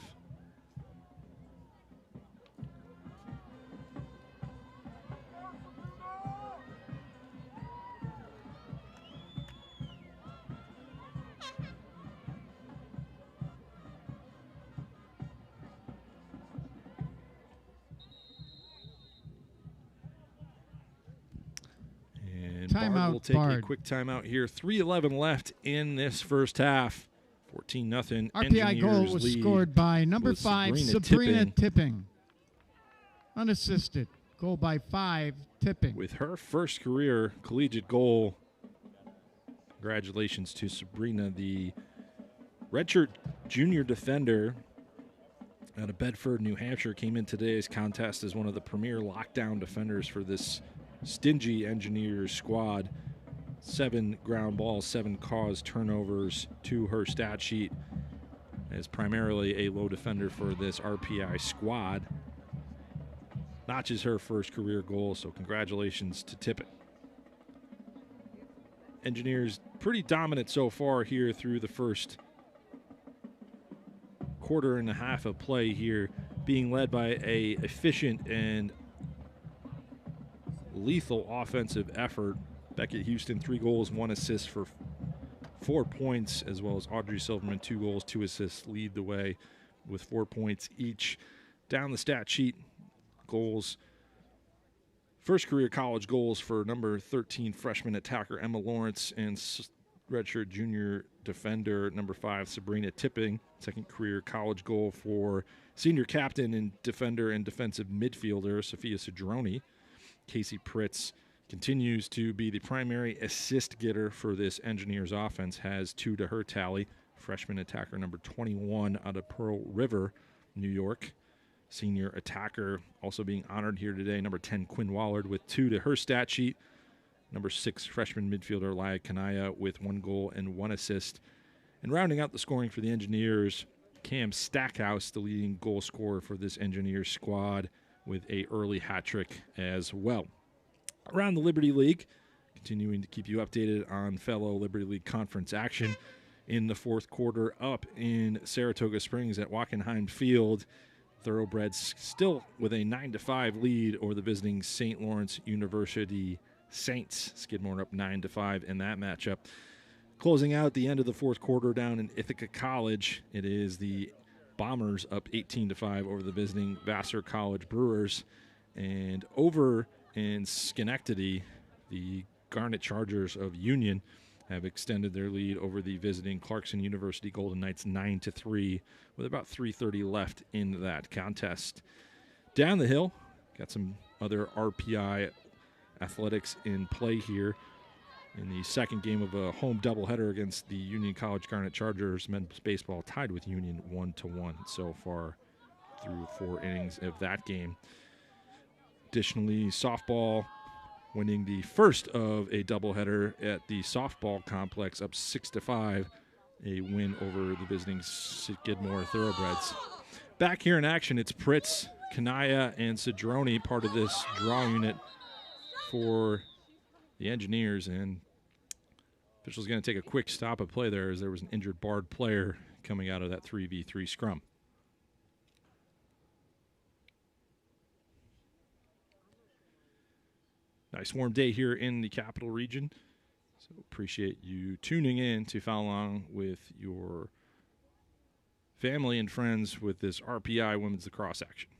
Speaker 4: Timeout,
Speaker 5: We'll take a
Speaker 4: Bard.
Speaker 5: quick timeout here. 3:11 left in this first half. 14-0.
Speaker 4: RPI goal was scored by number 5, Sabrina Tipping. Unassisted. Goal by 5, Tipping.
Speaker 5: With her first career collegiate goal. Congratulations to Sabrina, the redshirt junior defender out of Bedford, New Hampshire, came in today's contest as one of the premier lockdown defenders for this stingy Engineers squad. 7 ground balls, 7 caused turnovers to her stat sheet, as primarily a low defender for this RPI squad. Notches her first career goal, so congratulations to Tippett. Engineers pretty dominant so far here through the first quarter and a half of play here, being led by a efficient and lethal offensive effort. Beckett Houston, 3 goals, 1 assist for 4 points, as well as Audrey Silverman, 2 goals, 2 assists, lead the way with 4 points each. Down the stat sheet, goals. First career college goals for number 13 freshman attacker Emma Lawrence and redshirt junior defender number 5 Sabrina Tipping. Second career college goal for senior captain and defender and defensive midfielder Sophia Cedrone. Casey Pritz continues to be the primary assist getter for this Engineers offense, has 2 to her tally. Freshman attacker number 21 out of Pearl River, New York. Senior attacker also being honored here today, number 10 Quinn Wallard with 2 to her stat sheet. Number 6 freshman midfielder Laya Kanaya with 1 goal and 1 assist. And rounding out the scoring for the Engineers, Cam Stackhouse, the leading goal scorer for this Engineers squad, with a early hat trick as well. Around the Liberty League, continuing to keep you updated on fellow Liberty League conference action in the fourth quarter up in Saratoga Springs at Wackenheim Field. Thoroughbreds still with a 9-5 lead over the visiting St. Lawrence University Saints. Skidmore up 9-5 in that matchup. Closing out the end of the fourth quarter down in Ithaca College, it is the Bombers up 18-5 over the visiting Vassar College Brewers. And over in Schenectady, the Garnet Chargers of Union have extended their lead over the visiting Clarkson University Golden Knights 9-3 with about 3:30 left in that contest. Down the hill, got some other RPI athletics in play here. In the second game of a home doubleheader against the Union College Garnet Chargers, men's baseball tied with Union 1-1 so far through 4 innings of that game. Additionally, softball winning the first of a doubleheader at the softball complex up 6-5, a win over the visiting Skidmore Thoroughbreds. Back here in action, it's Pritz, Kanaya, and Cedrone, part of this draw unit for the Engineers, and officials going to take a quick stop of play there as there was an injured Bard player coming out of that 3v3 scrum. Nice warm day here in the Capital Region, so appreciate you tuning in to follow along with your family and friends with this RPI Women's Lacrosse action.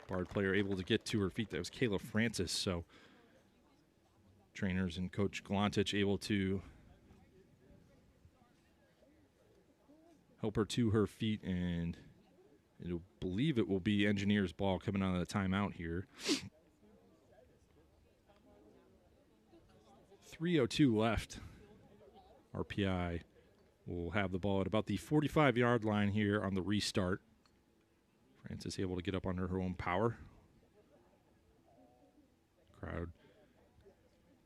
Speaker 5: Bard player able to get to her feet. That was Kayla Francis. So trainers and Coach Galantich able to help her to her feet, and I believe it will be Engineers ball coming out of the timeout here. 3:02 left. RPI will have the ball at about the 45-yard line here on the restart. Francis able to get up under her own power. Crowd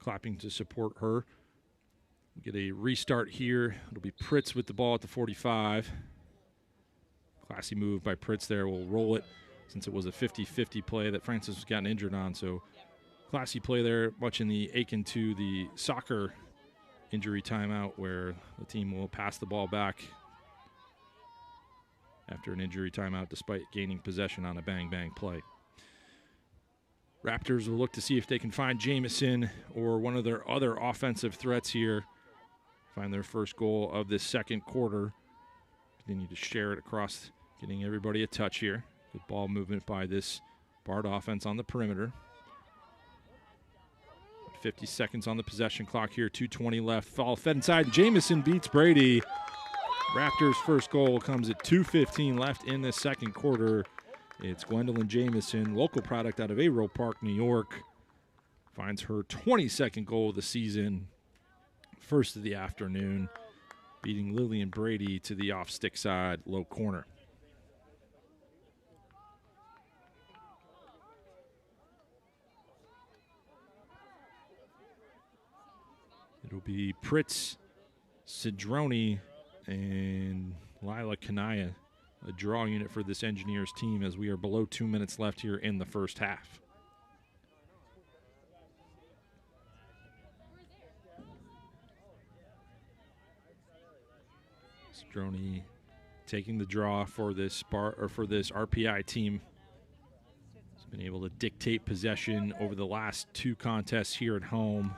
Speaker 5: clapping to support her. We get a restart here. It'll be Pritz with the ball at the 45. Classy move by Pritz there. We'll roll it since it was a 50-50 play that Francis was gotten injured on. So classy play there, much in the akin to the soccer injury timeout where the team will pass the ball back after an injury timeout despite gaining possession on a bang-bang play. Raptors will look to see if they can find Jamison or one of their other offensive threats here. Find their first goal of this second quarter. Continue to share it across, getting everybody a touch here. Good ball movement by this Bard offense on the perimeter. 50 seconds on the possession clock here, 2:20 left. Fall fed inside, Jamison beats Brady. Raptors' first goal comes at 2:15 left in the second quarter. It's Gwendolyn Jamison, local product out of Averill Park, New York. Finds her 22nd goal of the season, first of the afternoon, beating Lillian Brady to the off-stick side, low corner. It'll be Pritz, Cedrone, and Lila Kanaya, a draw unit for this Engineers team as we are below 2 minutes left here in the first half. Cedrone taking the draw for this RPI team. Has been able to dictate possession over the last two contests here at home.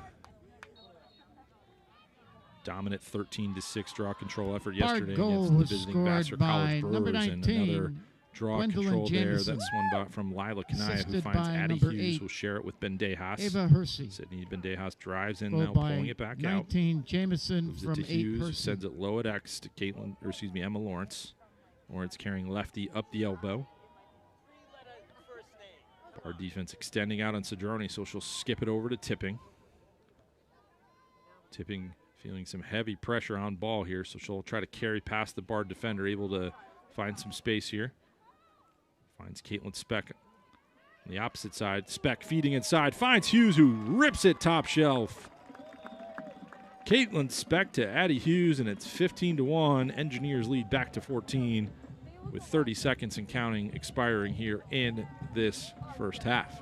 Speaker 5: Dominant 13-6 draw control effort yesterday against the visiting Vassar College Brewers, and another draw
Speaker 4: Gwendolyn
Speaker 5: control
Speaker 4: Jamison.
Speaker 5: there. That's one from Lila Kanaya, who
Speaker 4: Assisted
Speaker 5: finds
Speaker 4: by
Speaker 5: Addie
Speaker 4: number
Speaker 5: Hughes,
Speaker 4: 8,
Speaker 5: who'll share it with Bendejas.
Speaker 4: Ava Hersey.
Speaker 5: Sydney Bendejas drives in,
Speaker 4: Goal
Speaker 5: now
Speaker 4: by
Speaker 5: pulling it back
Speaker 4: 19,
Speaker 5: out.
Speaker 4: Jamison
Speaker 5: Moves
Speaker 4: from
Speaker 5: it to
Speaker 4: 8,
Speaker 5: Hughes, who
Speaker 4: Hersey.
Speaker 5: sends it low at X to Emma Lawrence. Lawrence carrying lefty up the elbow. Our defense extending out on Cedrone, so she'll skip it over to Tipping. Tipping feeling some heavy pressure on ball here, so she'll try to carry past the Bard defender, able to find some space here. Finds Caitlin Speck on the opposite side. Speck feeding inside, finds Hughes, who rips it top shelf. Caitlin Speck to Addie Hughes, and it's 15-1. Engineers lead back to 14 with 30 seconds and counting expiring here in this first half.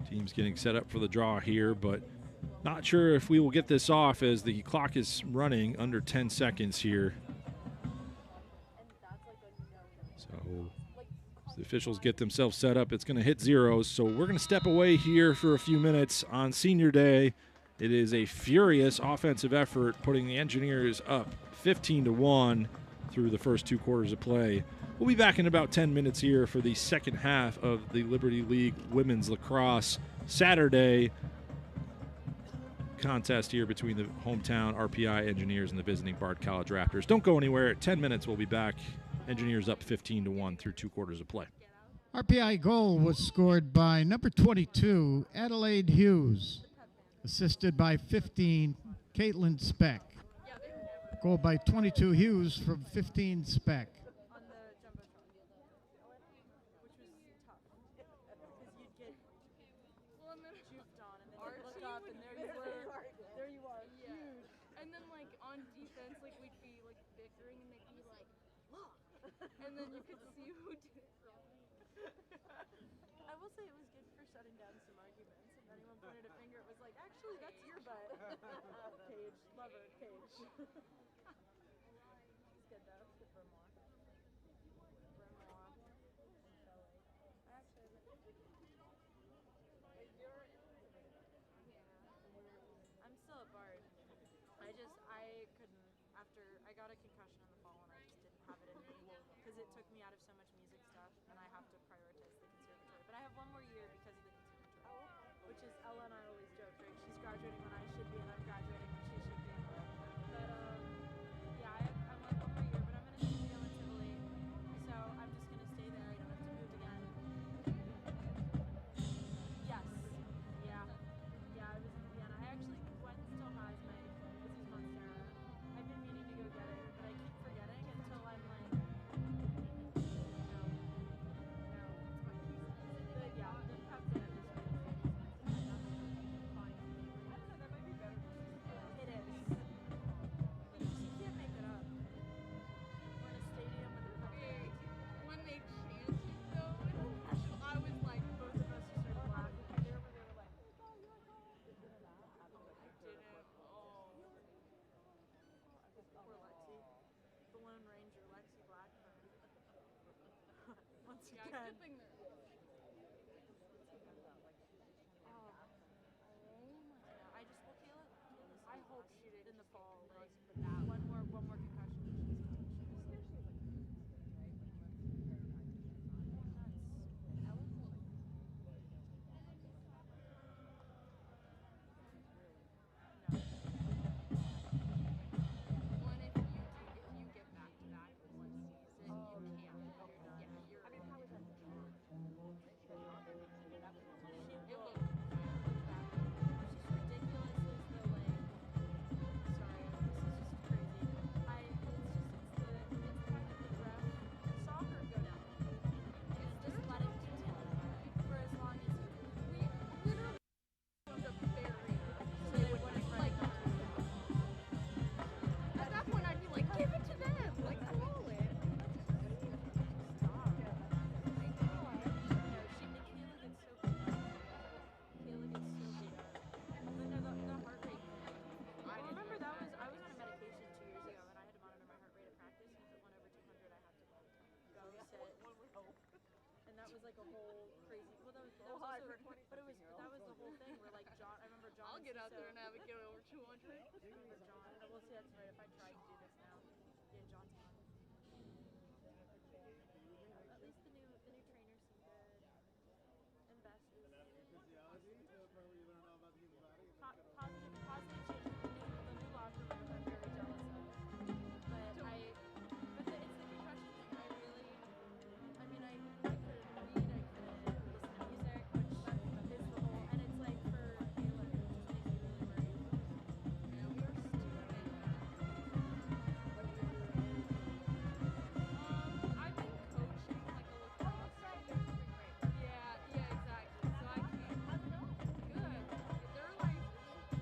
Speaker 5: Team's getting set up for the draw here, but not sure if we will get this off as the clock is running under 10 seconds here. So as the officials get themselves set up, it's going to hit zeros. So we're going to step away here for a few minutes on Senior Day. It is a furious offensive effort, putting the Engineers up 15-1 through the first two quarters of play. We'll be back in about 10 minutes here for the second half of the Liberty League Women's Lacrosse Saturday contest here between the hometown RPI Engineers and the visiting Bard College Raptors. Don't go anywhere. At 10 minutes, we'll be back. Engineers up 15-1 through two quarters of play.
Speaker 4: RPI goal was scored by number 22, Adelaide Hughes, assisted by 15, Caitlin Speck. Goal by 22 Hughes from 15 Speck.
Speaker 1: On the Jumbotron, which was tough. Because you'd get juked on, and then you'd look up, and there you were. There you are, huge.
Speaker 6: And then, like, on defense, like, we'd be, like, bickering, and they'd be like, look. And then you could see who did it wrong.
Speaker 1: I will say it was good for shutting down some arguments. If anyone pointed a finger, it was like, actually, that's your butt. Paige, love her, Paige. It's good though. It's good for more. I'm still at Bard. I couldn't, after I got a concussion in the fall and I just didn't have it in me because it took me out of so much music stuff and I have to prioritize the conservatory. But I have one more year because of the conservatory, which is Ella and I always joke, right? She's graduating when I should be and I'm graduating when she should be. But yeah, I'm like one more year, but I'm going to stay in Tivoli, so I'm just going to stay there. I don't have to move again. Yes. Yeah. Yeah, I was in Vienna. I actually, Gwen still has my Mrs. Monstera. I've been meaning to go get it.
Speaker 6: good thing they're.
Speaker 1: Yeah, I just Kayla's
Speaker 6: I hope she did
Speaker 1: in the fall. Like
Speaker 6: for that
Speaker 1: one more concussion. And she's
Speaker 6: One, if you get back to back in one season, you can't. Yeah, you're.
Speaker 3: I mean, how is that?
Speaker 6: It looked.
Speaker 1: She's ridiculously still like. Sorry, this is just crazy. It's the fact that the ref saw her go down and just let it continue for as long as he could.
Speaker 6: We literally was a barrier.
Speaker 1: So they wouldn't
Speaker 6: Like, at that point, I'd be like, give it to them. Like, call it.
Speaker 1: Stop. I know. No, Kayla gets so beat up. Kayla gets so beat up. But no, the heart rate thing. I remember I was on a medication 2 years ago and I had to monitor my heart rate at practice, and if it went over 200, I had to go sit. And that was like a whole crazy. Well, that was also, but that was the whole thing where like John. I remember John.
Speaker 6: I'll get out there and have it get over 200.
Speaker 1: I remember John. We'll see. That's right. If I tried to do this now, yeah, John's fun. At least the new trainers seem good. And Bess is positive change. The new locker room. I'm very jealous of. But it's the concussion thing. I mean, I couldn't read. I couldn't listen to music, which is the whole. And it's like for Kayla, it just makes me really worried.
Speaker 6: Yeah, we are still in that. I've been coaching like a lacrosse team. Yeah, exactly. So I can't. Good. They're like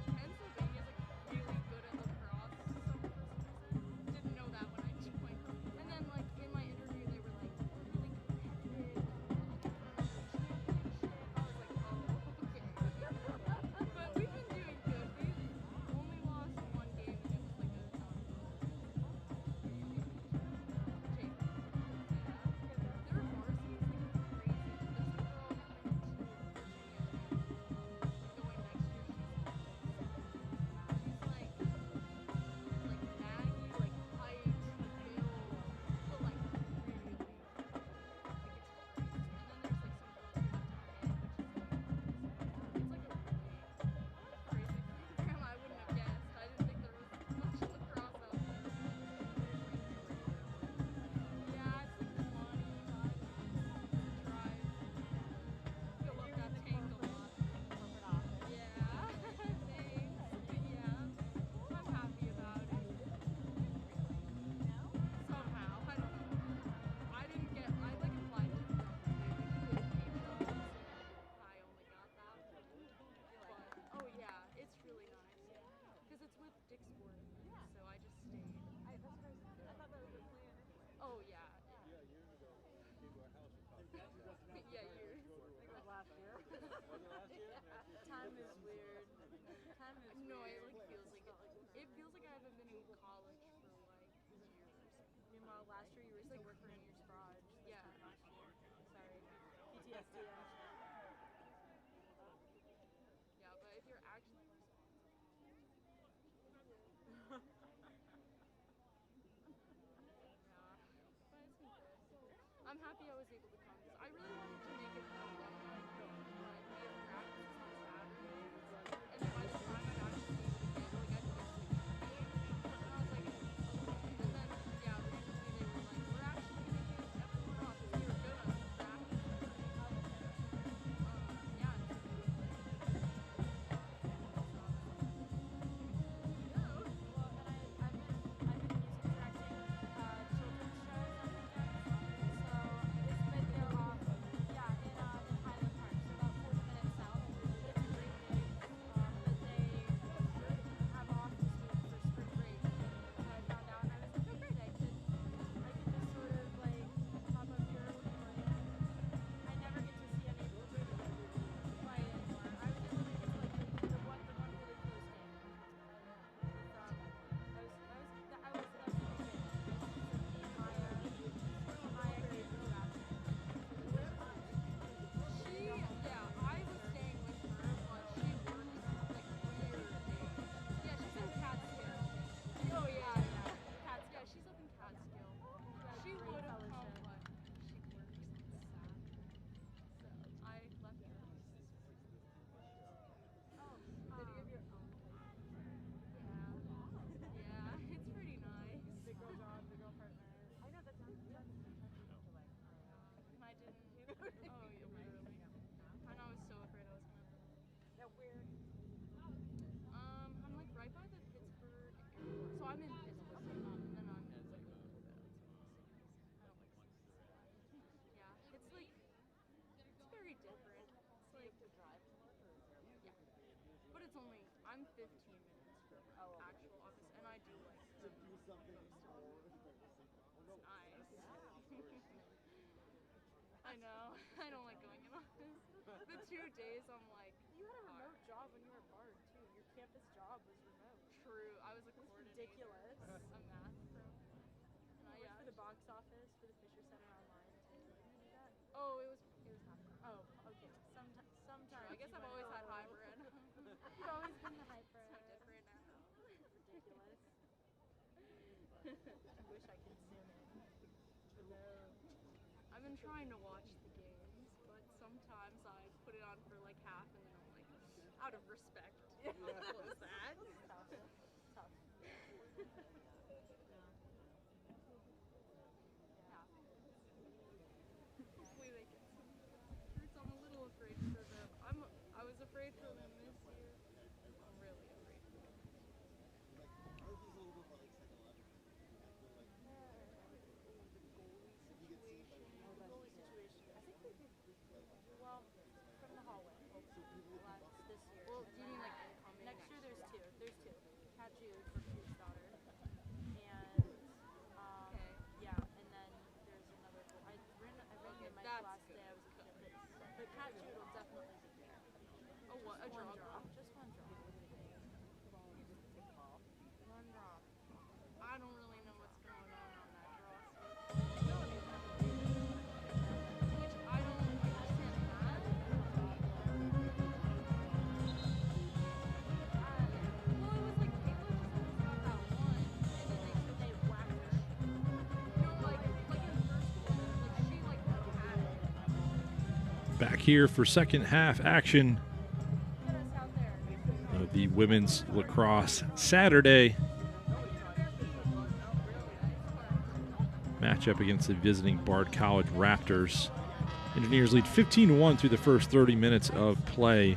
Speaker 6: Pennsylvania's like really good at lacrosse. Didn't know that when I joined. And then like in my interview they were like really competitive. Championship. I was like, oh, okay. But we've been doing good. We've only lost one game and it was like a Jake. Yeah. Their varsity is like crazy. There's a girl coming to Virginia going next year. She's like Maggie, like height, like build, but like really like it's crazy. And then there's like some girls who have to hit, which is like it's like a really crazy program. I wouldn't have guessed. I didn't think there was much lacrosse out there. Yeah, it's like the money, but drive. Fill up that tank a lot. Yeah, thanks. But yeah, I'm happy about it. Somehow, I don't know. I like applied to a couple. They like pulled me from it, so I only got that one. But, oh yeah, it's really nice. Because it's with Dick's Sport, so I just stayed.
Speaker 3: I thought that was the plan.
Speaker 6: Oh yeah.
Speaker 2: Yeah, years ago, came to our house and talked about that.
Speaker 6: Yeah, years.
Speaker 3: I think it was last year.
Speaker 2: Was it last year?
Speaker 1: Time is weird. Time is
Speaker 6: No,
Speaker 1: weird.
Speaker 6: it feels like I haven't been in college for like years.
Speaker 1: Meanwhile, last year you were still working in your garage.
Speaker 6: Yeah.
Speaker 1: Last year. Sorry. PTSD.
Speaker 6: Yeah, but if you're actually responsible. Yeah, but it's been good. I'm happy I was able to come. I really wanted to make it more fun when I could, but we have practice on Saturdays, and by the time I'd actually be able to get, like, I'd miss like the game, and I was like, okay. And then, yeah, recently they were like, we're actually gonna use everyone off because you're good on practice. Yeah, it's
Speaker 1: I've been music directing children's shows on weekends. So this midday off,
Speaker 6: Oh, yeah, literally. And I was so afraid I was gonna throw up.
Speaker 1: Yeah, where?
Speaker 6: I'm like right by the Pittsburgh airport. So I'm in Pittsburgh, and then I'm like a little bit outside the city. I don't like cities. Yeah, it's like it's very different. It's like
Speaker 1: To drive to work or is there like
Speaker 6: yeah, but it's only I'm 15 minutes from actual office, and I do like
Speaker 3: To do something
Speaker 6: most of
Speaker 3: more.
Speaker 6: it. It's nice. I know. I don't like going in office. The 2 days I'm like,
Speaker 1: you had a
Speaker 6: all
Speaker 1: remote
Speaker 6: right.
Speaker 1: job when you were Bard too. Your campus job was remote.
Speaker 6: True. I was a
Speaker 1: That's
Speaker 6: coordinator.
Speaker 1: ridiculous.
Speaker 6: A math pro. And I
Speaker 1: For the box office, for the Fisher Center online too. Didn't you do that?
Speaker 6: Oh, it was half pro.
Speaker 1: Oh, okay. Sometimes.
Speaker 6: True. I guess I've always had hybrid.
Speaker 1: You've always been the hyper.
Speaker 6: I'm different now.
Speaker 1: Ridiculous. I wish I could zoom in.
Speaker 6: I've been trying to watch the games, but sometimes I put it on for like half and then I'm like, out of respect, I'll close that.
Speaker 1: Tough. Tough.
Speaker 6: Hopefully they get some fruits. I'm a little afraid for them. I was afraid for them this year. I'm really afraid for them.
Speaker 3: Ours is a little bit more like psychological.
Speaker 1: Oh, the goalie situation. I think we did. Well, from the hallway. This year.
Speaker 6: Well, do you mean like incoming?
Speaker 1: Next year there's two. There's two. Kat Jude for Pugh's daughter. And
Speaker 6: Okay.
Speaker 1: yeah, and then there's another goal. I ran
Speaker 6: Okay,
Speaker 1: the mic
Speaker 6: that's
Speaker 1: last
Speaker 6: good.
Speaker 1: day I was a kid. But Kat Jude will definitely be there.
Speaker 6: Oh, what? A
Speaker 1: One
Speaker 6: draw
Speaker 1: drop.
Speaker 6: goal?
Speaker 1: Just one drop. One drop.
Speaker 6: I don't really know what's going on that draw switch. Which I don't understand that. Well, it was like Kayla just almost got that one, and then
Speaker 1: They whacked her.
Speaker 6: no, like in the first quarter, like she like had it.
Speaker 5: Back here for second half action
Speaker 1: Get us out there.
Speaker 5: of the women's lacrosse Saturday matchup against the visiting Bard College Raptors. Engineers lead 15-1 through the first 30 minutes of play.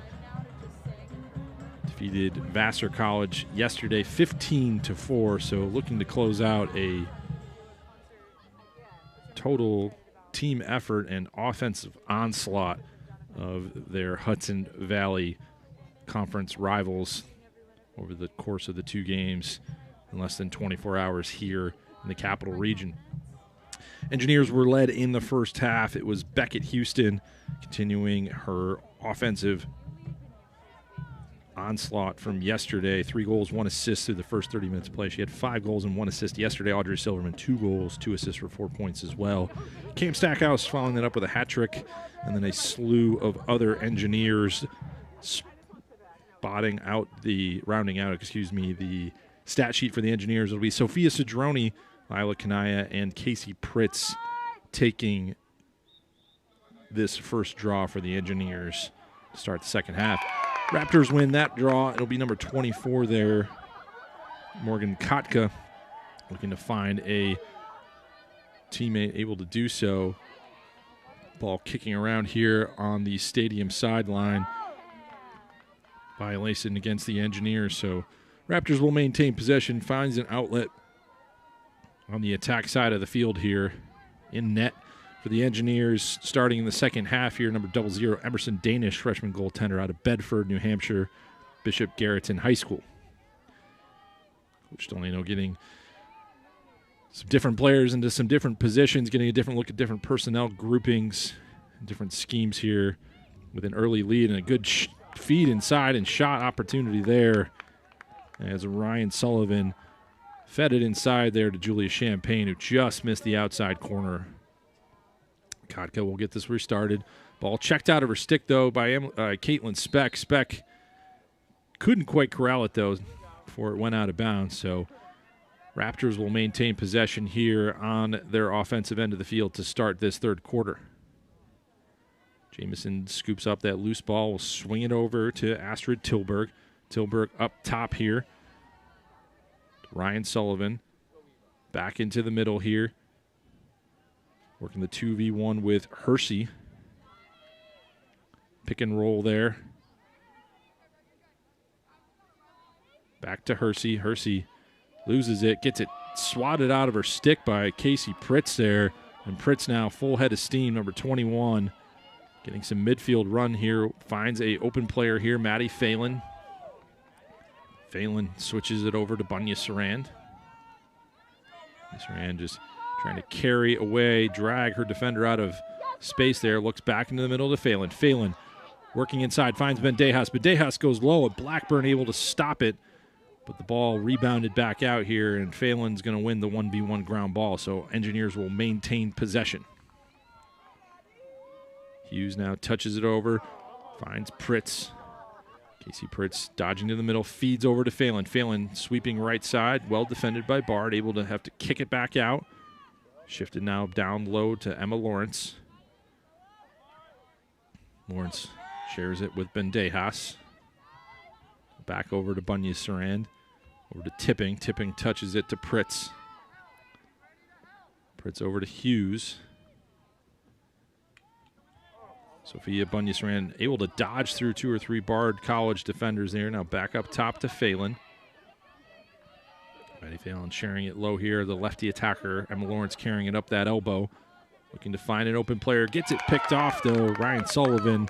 Speaker 5: Defeated Vassar College yesterday 15-4, so looking to close out a total team effort and offensive onslaught of their Hudson Valley Conference rivals over the course of the two games in less than 24 hours here in the Capital Region. Engineers were led in the first half. It was Beckett Houston continuing her offensive onslaught from yesterday. 3 goals, 1 assist through the first 30 minutes of play. She had 5 goals and 1 assist yesterday. Audrey Silverman, 2 goals, 2 assists for 4 points as well. Cam Stackhouse following that up with a hat trick, and then a slew of other Engineers rounding out the stat sheet for the Engineers. It'll be Sophia Cedrone, Lila Kanaya, and Casey Pritz taking this first draw for the Engineers to start the second half. Raptors win that draw. It'll be number 24 there, Morgan Kotka, looking to find a teammate able to do so. Ball kicking around here on the stadium sideline. Violation against the Engineers, so Raptors will maintain possession, finds an outlet on the attack side of the field here in net for the Engineers. Starting in the second half here, number 00, Emerson Danish, freshman goaltender out of Bedford, New Hampshire, Bishop Garrettson High School. Coach Delano getting some different players into some different positions, getting a different look at different personnel groupings, different schemes here with an early lead and a good feed inside and shot opportunity there as Ryan Sullivan fed it inside there to Julia Champagne, who just missed the outside corner. Kotka will get this restarted. Ball checked out of her stick, though, by Caitlin Speck. Speck couldn't quite corral it, though, before it went out of bounds. So Raptors will maintain possession here on their offensive end of the field to start this third quarter. Jamison scoops up that loose ball, will swing it over to Astrid Tilburg. Tilburg up top here. Ryan Sullivan back into the middle here. Working the 2v1 with Hersey. pick and roll there. Back to Hersey. Hersey loses it, gets it swatted out of her stick by Casey Pritz there. And Pritz now full head of steam, number 21. Getting some midfield run here. Finds a open player here, Maddie Phelan. Phelan switches it over to Bunya Sarand. Sarand just trying to carry away, drag her defender out of space there. Looks back into the middle to Phelan. Phelan working inside, finds Bendejas. Bendejas goes low, and Blackburn able to stop it. But the ball rebounded back out here, and Phelan's going to win the 1v1 ground ball, so Engineers will maintain possession. Hughes now touches it over, finds Pritz. Casey Pritz dodging to the middle, feeds over to Phelan. Phelan sweeping right side, well defended by Bard, able to have to kick it back out. Shifted now down low to Emma Lawrence. Lawrence shares it with Bendejas. Back over to Bunya Sarand. Over to Tipping. Tipping touches it to Pritz. Pritz over to Hughes. Sophia Bunya Sarand able to dodge through 2 or 3 Bard College defenders there. Now back up top to Phelan. Maddie Phelan sharing it low here. The lefty attacker, Emma Lawrence, carrying it up that elbow. Looking to find an open player. Gets it picked off, though. Ryan Sullivan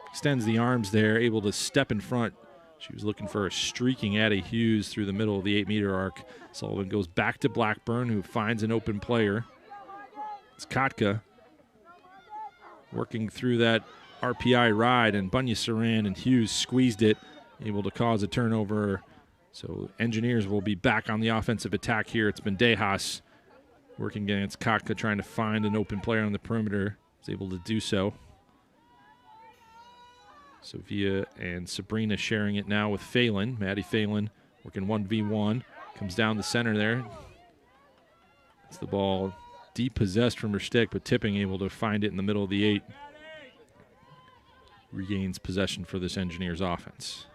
Speaker 5: extends the arms there, able to step in front. She was looking for a streaking Addie Hughes through the middle of the 8-meter arc. Sullivan goes back to Blackburn, who finds an open player. It's Kotka working through that RPI ride, and Bunya Sarand and Hughes squeezed it, able to cause a turnover. So Engineers will be back on the offensive attack here. It's Bendejas working against Kotka, trying to find an open player on the perimeter. Is able to do so. Sophia and Sabrina sharing it now with Phelan. Maddie Phelan working 1v1. Comes down the center there. It's the ball depossessed from her stick, but Tipping able to find it in the middle of the 8. Regains possession for this Engineers offense.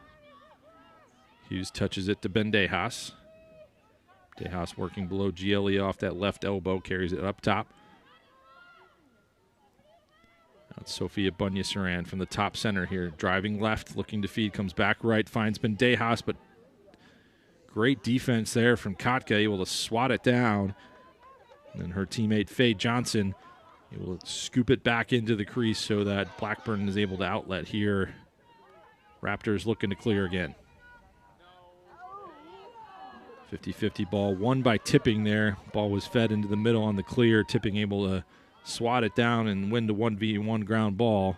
Speaker 5: Hughes touches it to Bendejas. Bendejas working below GLE off that left elbow, carries it up top. That's Sophia Bunya Sarand from the top center here. Driving left, looking to feed, comes back right, finds Bendejas, but great defense there from Kotka, able to swat it down. And then her teammate Faye Johnson able to scoop it back into the crease so that Blackburn is able to outlet here. Raptors looking to clear again. 50-50 ball, won by Tipping there. Ball was fed into the middle on the clear. Tipping able to swat it down and win the 1v1 ground ball.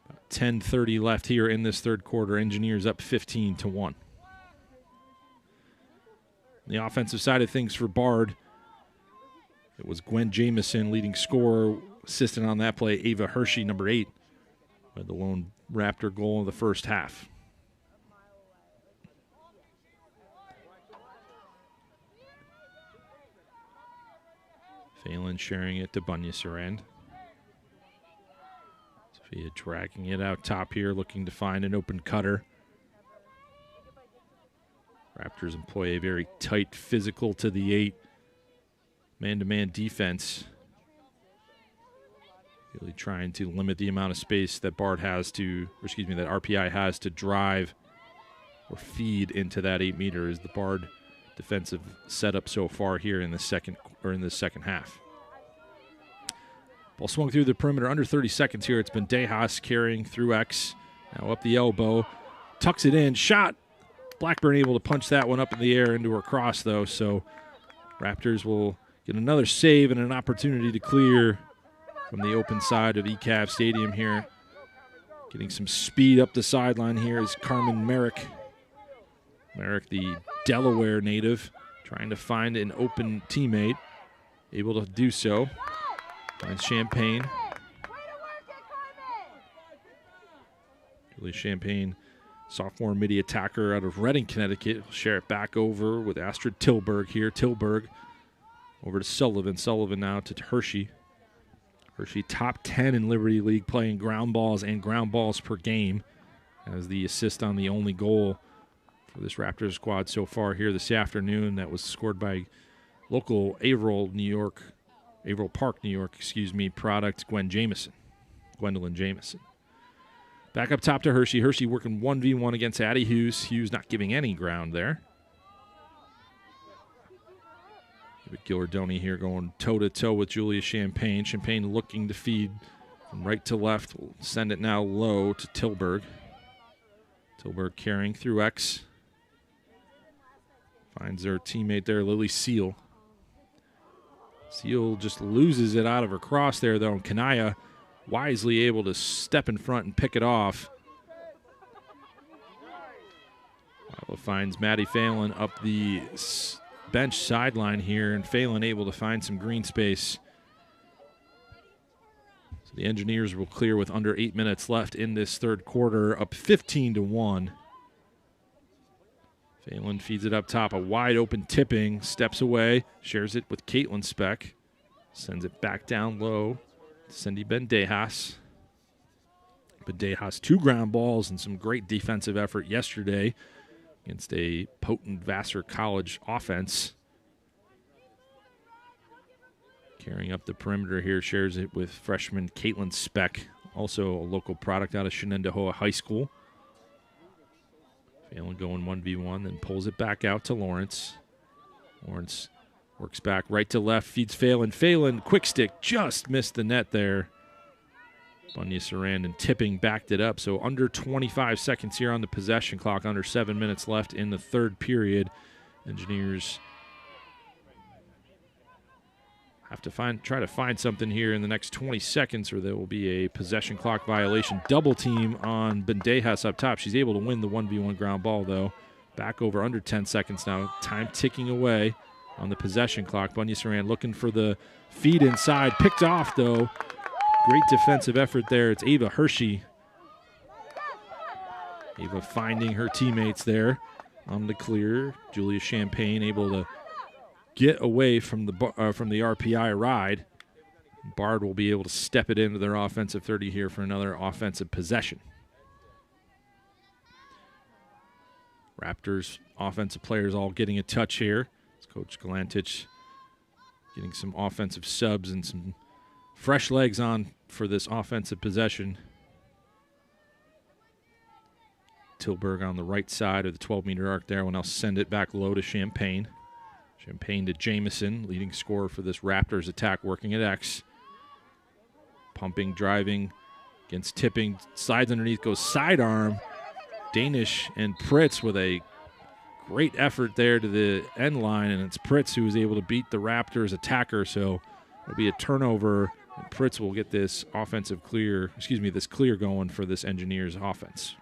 Speaker 5: About 10:30 left here in this third quarter. Engineers up 15-1. The offensive side of things for Bard, it was Gwen Jamison leading scorer, assistant on that play, Ava Hershey, number 8, with the lone Raptor goal in the first half. Phelan sharing it to Bunya Sarand. Sophia dragging it out top here, looking to find an open cutter. Raptors employ a very tight, physical to the 8 man-to-man defense. Really trying to limit the amount of space that that RPI has to drive or feed into that 8 meters. The Bard defensive setup so far here in the second half. Ball swung through the perimeter under 30 seconds here. It's been Bendejas carrying through X. Now up the elbow. Tucks it in. Shot. Blackburn able to punch that one up in the air into her cross, though. So Raptors will get another save and an opportunity to clear from the open side of ECAV Stadium here. Getting some speed up the sideline here is Carmen Merrick. Merrick, the Delaware native, trying to find an open teammate. Able to do so. Finds Champagne. Julie Champagne, sophomore midi attacker out of Reading, Connecticut. Will share it back over with Astrid Tilburg here. Tilburg over to Sullivan. Sullivan now to Hershey. Hershey top 10 in Liberty League, playing ground balls and ground balls per game, as the assist on the only goal for this Raptors squad so far here this afternoon. That was scored by local Averill, New York Averill Park, New York, product, Gwendolyn Jamison. Back up top to Hershey. Hershey working 1v1 against Addie Hughes. Hughes not giving any ground there. Gillardoni here going toe-to-toe with Julia Champagne. Champagne looking to feed from right to left. We'll send it now low to Tilburg. Tilburg carrying through X. Finds their teammate there, Lily Seal. Seal just loses it out of her cross there, though, and Kanaya wisely able to step in front and pick it off. Iowa finds Maddie Phelan up the bench sideline here, and Phelan able to find some green space. So the Engineers will clear with under 8 minutes left in this third quarter, up 15-1. Phelan feeds it up top, a wide open tipping, steps away, shares it with Caitlin Speck, sends it back down low to Cindy Bendejas. Bendejas 2 ground balls and some great defensive effort yesterday against a potent Vassar College offense. Carrying up the perimeter here, shares it with freshman Caitlin Speck, also a local product out of Shenendehowa High School. Phelan going 1v1, then pulls it back out to Lawrence. Lawrence works back right to left, feeds Phelan. Phelan, quick stick, just missed the net there. Bunya Sarandon tipping, backed it up. So under 25 seconds here on the possession clock, under 7 minutes left in the third period. Engineers have to try to find something here in the next 20 seconds, or there will be a possession clock violation. Double team on Bendejas up top. She's able to win the 1v1 ground ball, though. Back over under 10 seconds now. Time ticking away on the possession clock. Bunya Saran looking for the feed inside. Picked off, though. Great defensive effort there. It's Ava Hershey. Ava finding her teammates there on the clear. Julia Champagne able to get away from the RPI ride. Bard will be able to step it into their offensive 30 here for another offensive possession. Raptors offensive players all getting a touch here. It's Coach Galantich getting some offensive subs and some fresh legs on for this offensive possession. Tilburg on the right side of the 12-meter arc there. We'll now send it back low to Champagne. Champagne to Jamison, leading scorer for this Raptors attack, working at X. Pumping, driving, against tipping, slides underneath, goes sidearm. Danish and Pritz with a great effort there to the end line, and it's Pritz who is able to beat the Raptors attacker, so it'll be a turnover, and Pritz will get this this clear going for this Engineers offense.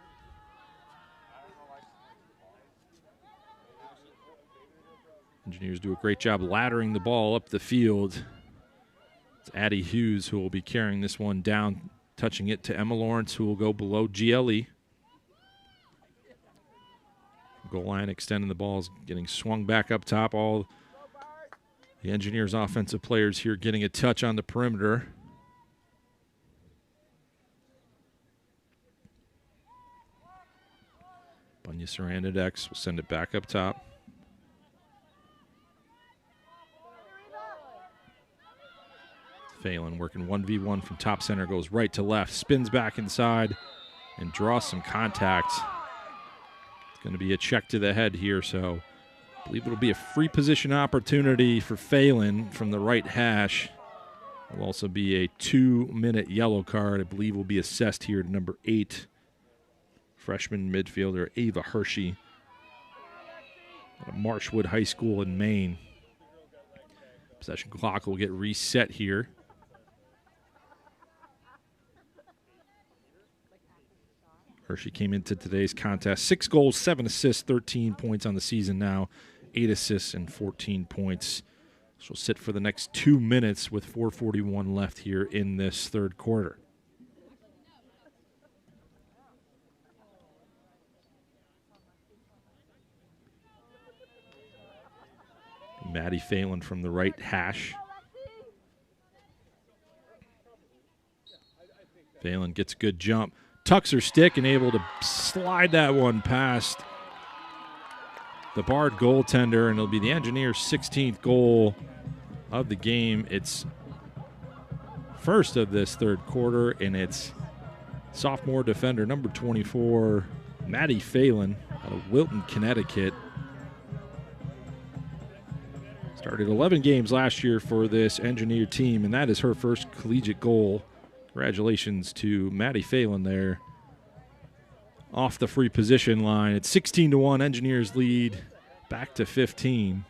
Speaker 5: Engineers do a great job laddering the ball up the field. It's Addie Hughes who will be carrying this one down, touching it to Emma Lawrence, who will go below GLE. Goal line extending the ball, is getting swung back up top. All the Engineers offensive players here getting a touch on the perimeter. Bunya Sarandon X will send it back up top. Phelan working 1v1 from top center, goes right to left, spins back inside, and draws some contact. It's going to be a check to the head here, so I believe it'll be a free position opportunity for Phelan from the right hash. It'll also be a 2-minute yellow card. I believe will be assessed here to number 8, freshman midfielder Ava Hershey at Marshwood High School in Maine. Possession clock will get reset here. Hershey came into today's contest 6 goals, 7 assists, 13 points on the season now, 8 assists and 14 points. She'll sit for the next 2 minutes with 4:41 left here in this third quarter. Maddie Phelan from the right hash. Phelan gets a good jump, tucks her stick and able to slide that one past the Bard goaltender, and it'll be the Engineers' 16th goal of the game. It's first of this third quarter, and it's sophomore defender number 24, Maddie Phelan, out of Wilton, Connecticut. Started 11 games last year for this Engineer team, and that is her first collegiate goal. Congratulations to Maddie Phelan there. Off the free position line. It's 16-1, Engineers lead back to 15.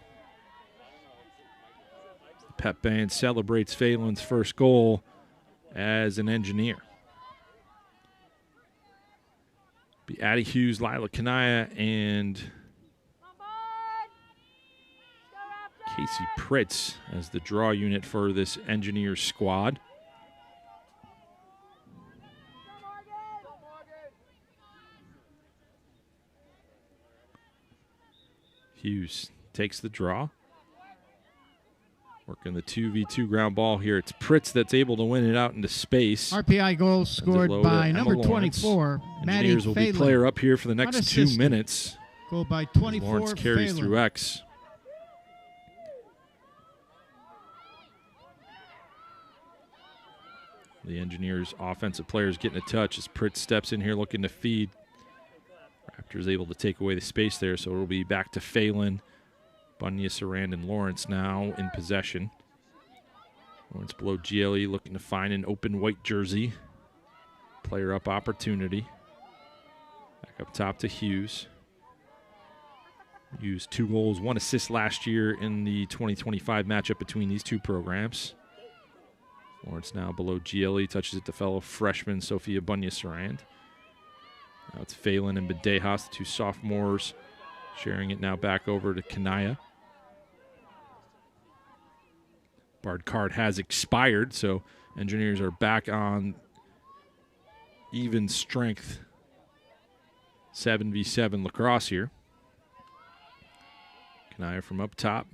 Speaker 5: The pep band celebrates Phelan's first goal as an Engineer. Be Addie Hughes, Lila Kanaya, and Casey Pritz as the draw unit for this Engineers squad. Hughes takes the draw. Working the 2v2 ground ball here. It's Pritz that's able to win it out into space.
Speaker 4: RPI goal scored by number 24, Maddie
Speaker 5: Engineers will be player up here for the next 2 minutes.
Speaker 4: Goal by 24,
Speaker 5: Lawrence carries
Speaker 4: Phelan.
Speaker 5: through X. The Engineers offensive players getting a touch as Pritz steps in here looking to feed. Raptors able to take away the space there, so it'll be back to Phelan, Bunya, Sarand, and Lawrence now in possession. Lawrence below GLE looking to find an open white jersey. Player up opportunity. Back up top to Hughes. Hughes 2 goals, 1 assist last year in the 2025 matchup between these two programs. Lawrence now below GLE, touches it to fellow freshman Sophia Bunya-Sarand. Now it's Phelan and Bedejas, the 2 sophomores, sharing it now back over to Kanaya. Bard card has expired, so Engineers are back on even strength 7v7 lacrosse here. Kanaya from up top.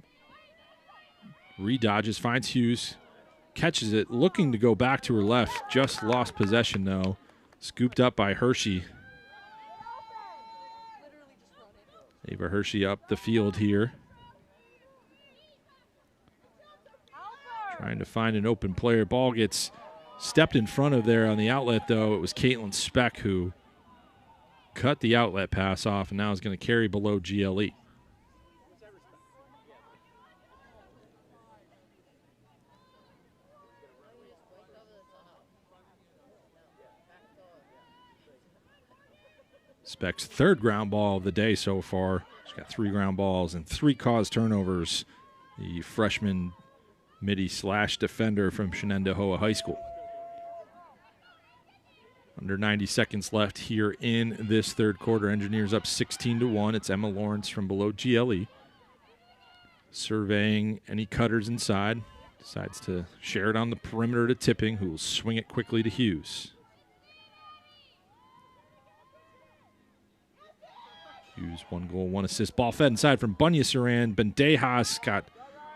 Speaker 5: Redodges, finds Hughes. Catches it, looking to go back to her left. Just lost possession, though. Scooped up by Hershey. Ava Hershey up the field here. Trying to find an open player. Ball gets stepped in front of there on the outlet, though. It was Caitlin Speck who cut the outlet pass off and now is going to carry below GLE. Speck's 3rd ground ball of the day so far. She's got 3 ground balls and 3 caused turnovers. The freshman midi/defender from Shenendehowa High School. Under 90 seconds left here in this 3rd quarter. Engineers up 16-1. It's Emma Lawrence from below GLE. Surveying any cutters inside. Decides to share it on the perimeter to Tipping, who will swing it quickly to Hughes. Hughes 1 goal, 1 assist. Ball fed inside from Bunya-Sarand. Bendejas got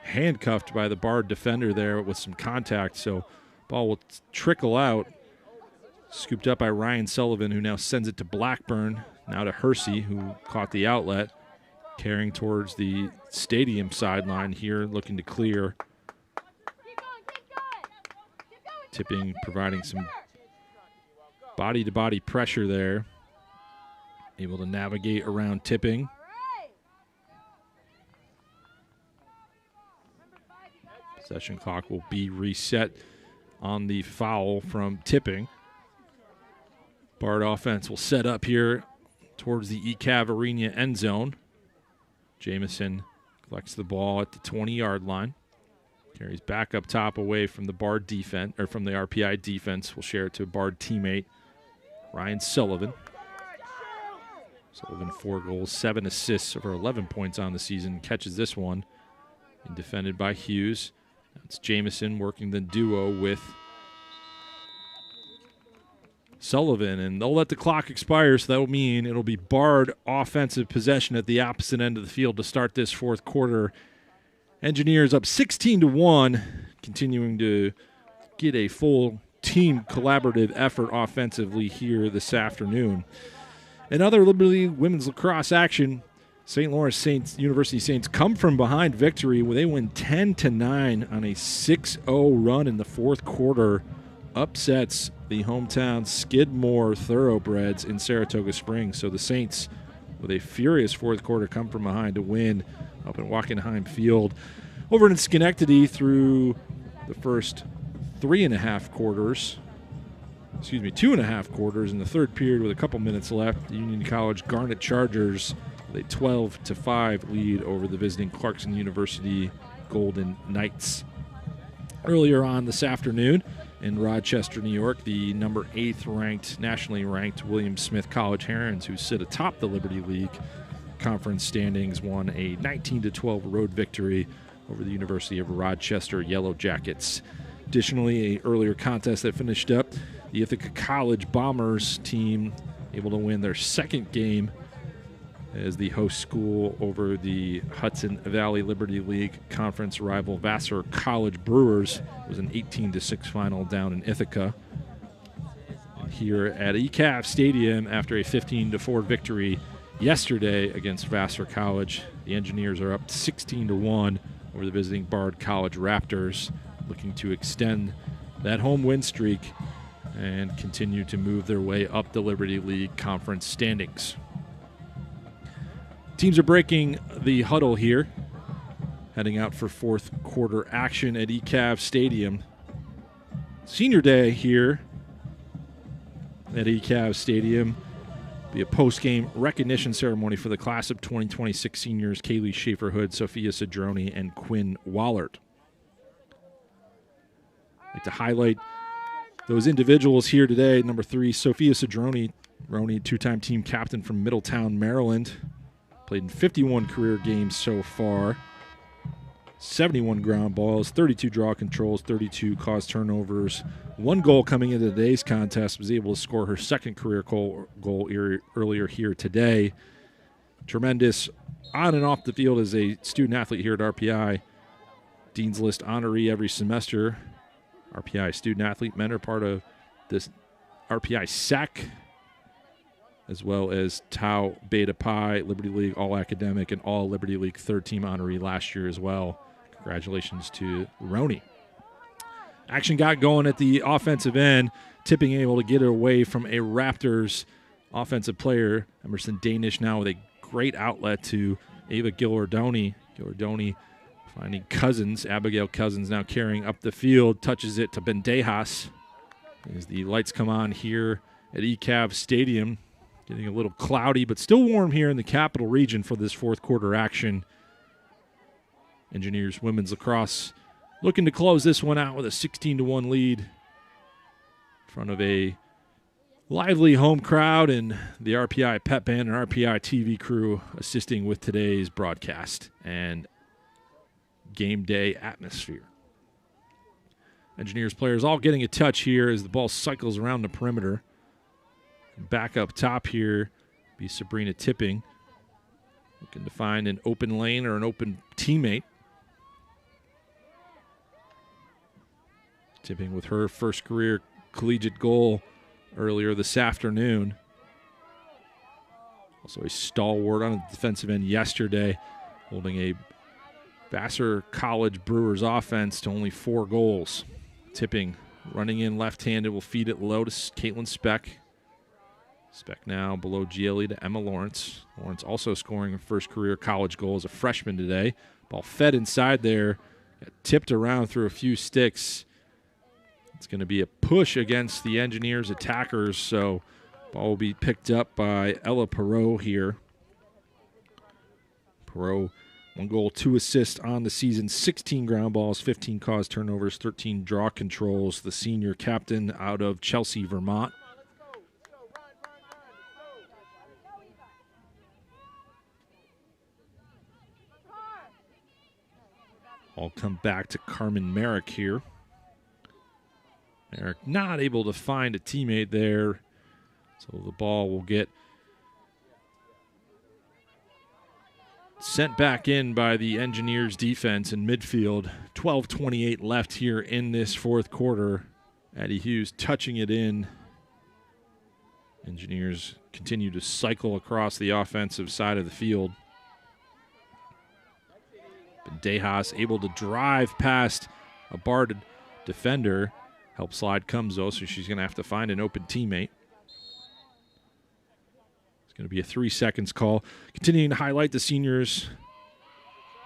Speaker 5: handcuffed by the Bard defender there with some contact, so ball will trickle out. Scooped up by Ryan Sullivan, who now sends it to Blackburn. Now to Hersey, who caught the outlet. Carrying towards the stadium sideline here, looking to clear. Tipping, providing some body-to-body pressure there. Able to navigate around Tipping. Possession clock will be reset on the foul from Tipping. Bard offense will set up here towards the ECAV Arena end zone. Jamison collects the ball at the 20-yard line. Carries back up top away from the Bard defense, or from the RPI defense. Will share it to a Bard teammate, Ryan Sullivan. Sullivan 4 goals, 7 assists over 11 points on the season. Catches this one. And defended by Hughes. That's Jamison working the duo with Sullivan. And they'll let the clock expire, so that will mean it'll be Bard offensive possession at the opposite end of the field to start this 4th quarter. Engineers up 16-1, continuing to get a full team collaborative effort offensively here this afternoon. In other Liberty women's lacrosse action, St. Lawrence Saints University Saints come from behind victory where they win 10-9 on a 6-0 run in the fourth quarter. Upsets the hometown Skidmore Thoroughbreds in Saratoga Springs. So the Saints, with a furious fourth quarter, come from behind to win up at Wackenheim Field. Over in Schenectady through the first 2.5 quarters in the third period with a couple minutes left. The Union College Garnet Chargers with a 12-5 lead over the visiting Clarkson University Golden Knights. Earlier on this afternoon in Rochester, New York, the number 8th nationally ranked William Smith College Herons, who sit atop the Liberty League conference standings, won a 19-12 road victory over the University of Rochester Yellow Jackets. Additionally, an earlier contest that finished up, the Ithaca College Bombers team able to win their second game as the host school over the Hudson Valley Liberty League conference rival Vassar College Brewers. It was an 18-6 final down in Ithaca. And here at ECAF Stadium, after a 15-4 victory yesterday against Vassar College, the Engineers are up 16-1 over the visiting Bard College Raptors, looking to extend that home win streak and continue to move their way up the Liberty League conference standings. Teams are breaking the huddle here, heading out for fourth quarter action at ECAV Stadium. Senior day here at ECAV Stadium. Be a post-game recognition ceremony for the class of 2026 seniors, Kaylee Schaefer-Hood, Sophia Cedrone, and Quinn Wallert. I'd like to highlight those individuals here today. Number 3, Sophia Cedrone, two-time team captain from Middletown, Maryland. Played in 51 career games so far. 71 ground balls, 32 draw controls, 32 caused turnovers. 1 goal coming into today's contest, was able to score her second career goal earlier here today. Tremendous on and off the field as a student athlete here at RPI. Dean's List honoree every semester. RPI student athlete. Men are part of this RPI SAC, as well as Tau Beta Pi, Liberty League All-Academic, and All-Liberty League third-team honoree last year as well. Congratulations to Roni. Action got going at the offensive end. Tipping able to get it away from a Raptors offensive player. Emerson Danish now with a great outlet to Ava Gillardoni. Gillardoni finding Cousins. Abigail Cousins now carrying up the field. Touches it to Bendejas. As the lights come on here at ECAV Stadium. Getting a little cloudy, but still warm here in the capital region for this fourth quarter action. Engineers women's lacrosse looking to close this one out with a 16-1 lead in front of a lively home crowd and the RPI Pep Band and RPI TV crew assisting with today's broadcast and game day atmosphere. Engineers players all getting a touch here as the ball cycles around the perimeter. Back up top here be Sabrina Tipping, looking to find an open lane or an open teammate. Tipping with her first career collegiate goal earlier this afternoon. Also a stalwart on the defensive end yesterday, holding a Vassar College Brewers offense to only 4 goals. Tipping running in left-handed, will feed it low to Caitlin Speck. Speck now below GLE to Emma Lawrence. Lawrence also scoring her first career college goal as a freshman today. Ball fed inside there, got tipped around through a few sticks. It's going to be a push against the Engineers attackers, so ball will be picked up by Ella Perot here. Perot, 1 goal, 2 assists on the season, 16 ground balls, 15 caused turnovers, 13 draw controls. The senior captain out of Chelsea, Vermont. I'll come back to Carmen Merrick here. Merrick not able to find a teammate there, so the ball will get sent back in by the Engineers defense in midfield. 12:28 left here in this fourth quarter. Addie Hughes touching it in. Engineers continue to cycle across the offensive side of the field. Dejas able to drive past a barred defender. Help slide comes, though, so she's going to have to find an open teammate. It's going to be a 3 seconds call. Continuing to highlight the seniors,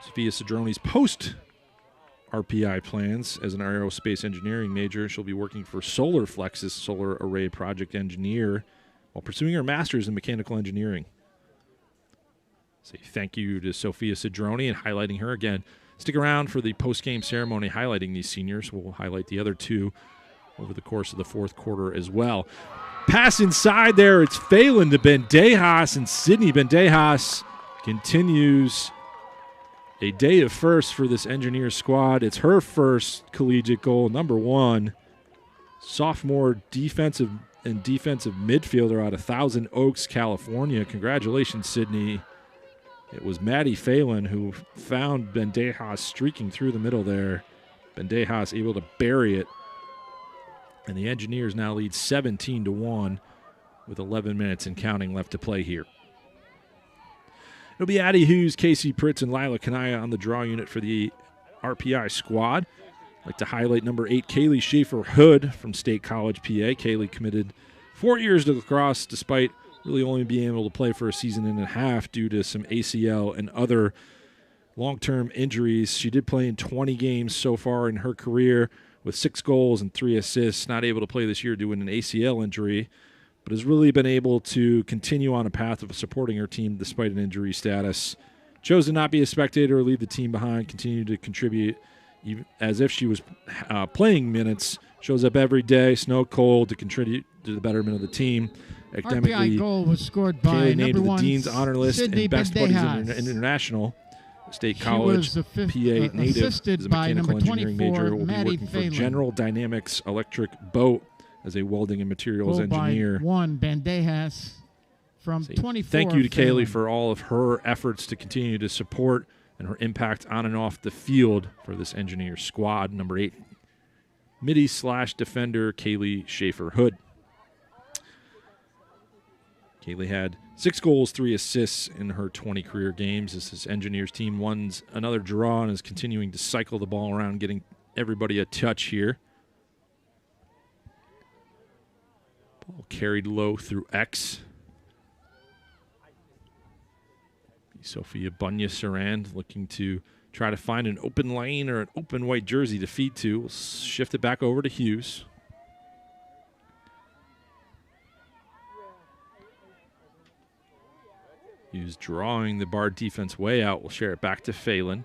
Speaker 5: Sophia Cedrone's post-RPI plans as an aerospace engineering major. She'll be working for Solar Flex's solar array project engineer while pursuing her master's in mechanical engineering. Say thank you to Sophia Cedrone and highlighting her again. Stick around for the post-game ceremony highlighting these seniors. We'll highlight the other two over the course of the fourth quarter as well. Pass inside there. It's Phelan to Bendejas, and Sydney Bendejas continues a day of firsts for this Engineers squad. It's her first collegiate goal, number 1. Sophomore defensive midfielder out of Thousand Oaks, California. Congratulations, Sydney. It was Maddie Phelan who found Bendejas streaking through the middle there. Bendejas able to bury it. And the Engineers now lead 17-1 with 11 minutes and counting left to play here. It'll be Addie Hughes, Casey Pritz, and Lila Kanaya on the draw unit for the RPI squad. I'd like to highlight number 8, Kaylee Schaefer-Hood from State College, PA. Kaylee committed 4 years to lacrosse despite really only being able to play for a season and a half due to some ACL and other long-term injuries. She did play in 20 games so far in her career with 6 goals and 3 assists. Not able to play this year due to an ACL injury, but has really been able to continue on a path of supporting her team despite an injury status. Chose to not be a spectator or leave the team behind, continue to contribute even as if she was playing minutes. Shows up every day, snow, cold, to contribute to the betterment of the team. Academically,
Speaker 4: RPI goal was scored by
Speaker 5: Kaylee named
Speaker 4: number
Speaker 5: to the
Speaker 4: 1,
Speaker 5: Dean's Honor List
Speaker 4: Sydney
Speaker 5: and Best Buddies
Speaker 4: Bendejas.
Speaker 5: International. State
Speaker 4: She
Speaker 5: College,
Speaker 4: was
Speaker 5: PA native,
Speaker 4: assisted
Speaker 5: is a
Speaker 4: by
Speaker 5: mechanical
Speaker 4: number
Speaker 5: engineering
Speaker 4: 24,
Speaker 5: major. Will be
Speaker 4: Maddie
Speaker 5: working
Speaker 4: Phelan.
Speaker 5: for General Dynamics Electric Boat as a welding and materials
Speaker 4: Goal by
Speaker 5: engineer.
Speaker 4: 1, Bendejas from 24.
Speaker 5: Thank you to
Speaker 4: Phelan.
Speaker 5: Kaylee for all of her efforts to continue to support and her impact on and off the field for this engineer squad. Number 8, midi/defender Kaylee Schaefer-Hood. Kaylee had 6 goals, 3 assists in her 20 career games as this Engineers team wins another draw and is continuing to cycle the ball around, getting everybody a touch here. Ball carried low through X. Sophia Bunya-Sarand looking to try to find an open lane or an open white jersey to feed to. We'll shift it back over to Hughes. Hughes drawing the Bard defense way out. We'll share it back to Phelan.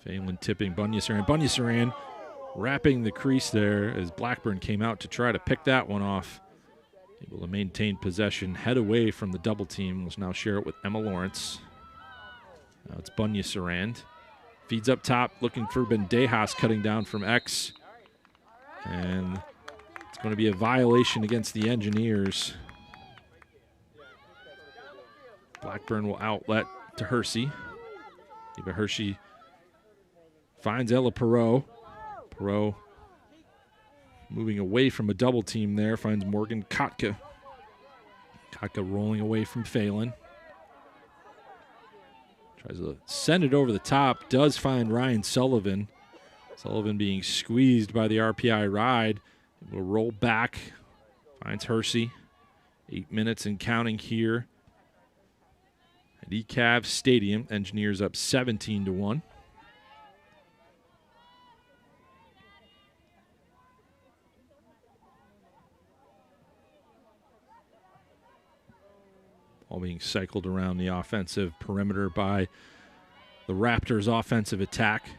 Speaker 5: Phelan tipping Bunya-Sarand. Bunya-Sarand wrapping the crease there as Blackburn came out to try to pick that one off. Able to maintain possession, head away from the double team. We'll now share it with Emma Lawrence. Now it's Bunya-Sarand. Feeds up top, looking for Bendejas cutting down from X. And it's going to be a violation against the Engineers. Blackburn will outlet to Hershey. Eva Hershey finds Ella Perot. Perot moving away from a double team there, finds Morgan Kotka. Kotka rolling away from Phelan. Tries to send it over the top, does find Ryan Sullivan. Sullivan being squeezed by the RPI ride. Will roll back, finds Hershey. 8 minutes and counting here at ECAV Stadium. Engineers up 17-1. All being cycled around the offensive perimeter by the Raptors' offensive attack.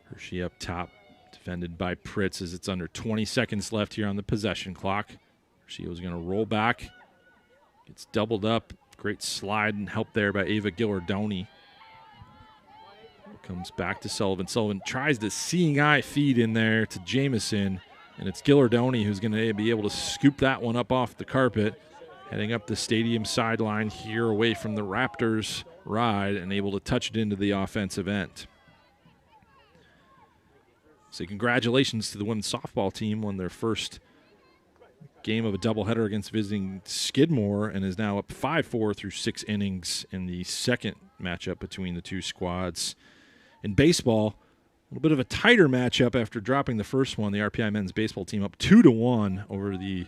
Speaker 5: Hershey up top, defended by Pritz as it's under 20 seconds left here on the possession clock. Hershey was going to roll back. Gets doubled up. Great slide and help there by Ava Gillardoni. Comes back to Sullivan. Sullivan tries the seeing eye feed in there to Jamison, And it's Gillardoni who's going to be able to scoop that one up off the carpet, heading up the stadium sideline here away from the Raptors ride and able to touch it into the offensive end. So congratulations to the women's softball team, won their first game of a doubleheader against visiting Skidmore and is now up 5-4 through 6 innings in the second matchup between the two squads. In baseball, a little bit of a tighter matchup after dropping the first one. The RPI men's baseball team up 2-1 over the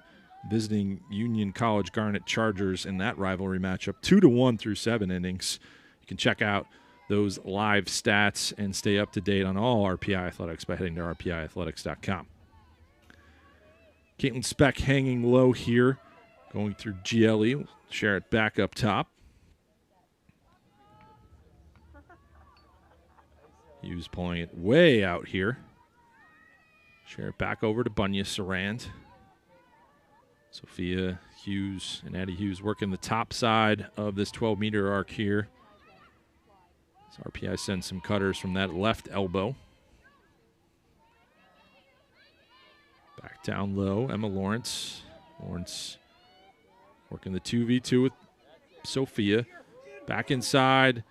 Speaker 5: visiting Union College Garnet Chargers in that rivalry matchup, 2-1 through 7 innings. You can check out those live stats and stay up to date on all RPI athletics by heading to rpiathletics.com. Caitlin Speck hanging low here, going through GLE. We'll share it back up top. Hughes pulling it way out here. Share it back over to Bunya Sarand. Sophia Hughes and Addie Hughes working the top side of this 12-meter arc here. So RPI sends some cutters from that left elbow. Back down low, Emma Lawrence. Lawrence working the 2v2 with Sophia. Back inside.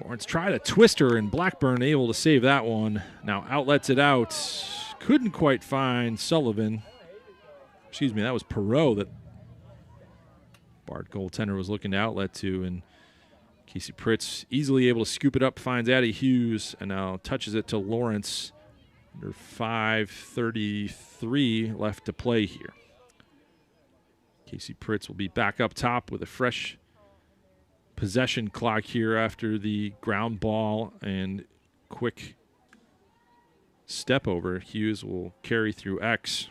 Speaker 5: Lawrence tried a twister, and Blackburn able to save that one. Now outlets it out. Couldn't quite find Sullivan. Excuse me, that was Perot that Bard goaltender was looking to outlet to, and Casey Pritz easily able to scoop it up, finds Addie Hughes, and now touches it to Lawrence. Under 5:33 left to play here. Casey Pritz will be back up top with a fresh possession clock here after the ground ball and quick step over. Hughes will carry through X.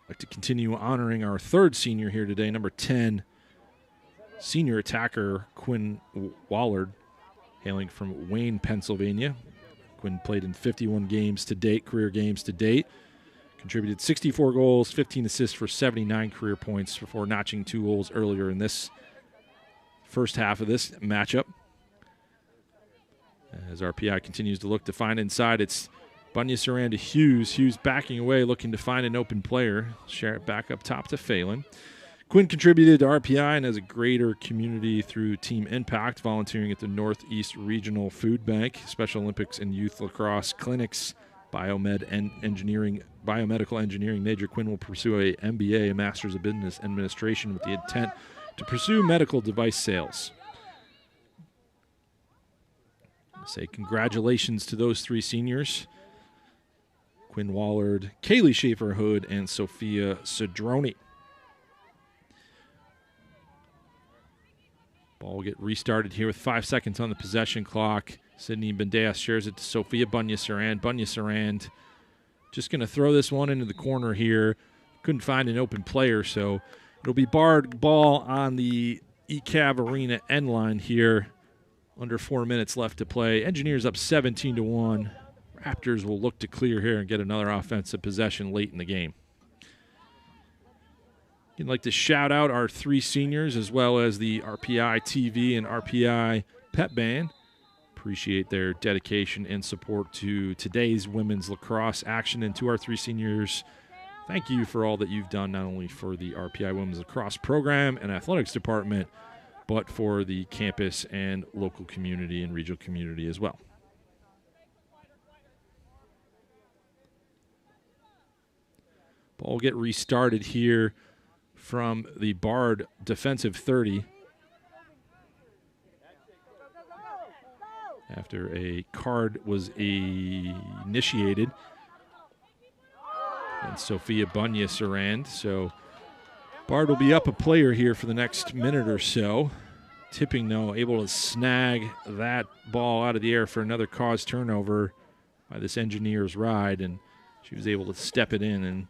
Speaker 5: I'd like to continue honoring our third senior here today, number 10, senior attacker Quinn Wallard, hailing from Wayne, Pennsylvania. Quinn played in 51 games to date, career games to date. Contributed 64 goals, 15 assists for 79 career points before notching 2 goals earlier in this first half of this matchup. As RPI continues to look to find inside, it's Bunya Sarand to Hughes. Hughes backing away, looking to find an open player. Share it back up top to Phelan. Quinn contributed to RPI and has a greater community through Team Impact, volunteering at the Northeast Regional Food Bank, Special Olympics and Youth Lacrosse Clinics, biomedical engineering major. Quinn will pursue a MBA, a Master's of Business Administration, with the intent to pursue medical device sales. I say congratulations to those 3 seniors. Quinn Wallard, Kaylee Schaefer-Hood, and Sophia Cedroni. Ball will get restarted here with 5 seconds on the possession clock. Sydney Bendeas shares it to Sophia Bunya Sarand. Bunya Sarand just going to throw this one into the corner here. Couldn't find an open player, so it'll be barred ball on the ECAV Arena end line here. Under 4 minutes left to play. Engineers up 17-1. Raptors will look to clear here and get another offensive possession late in the game. I'd like to shout out our 3 seniors as well as the RPI TV and RPI Pep Band. Appreciate their dedication and support to today's women's lacrosse action. And to our 3 seniors, thank you for all that you've done, not only for the RPI women's lacrosse program and athletics department, but for the campus and local community and regional community as well. Ball will get restarted here from the Bard defensive 30. After a card was initiated. And Sophia Bunya Sarand. So Bard will be up a player here for the next minute or so. Tipping, though, able to snag that ball out of the air for another cause turnover by this Engineers ride. And she was able to step it in and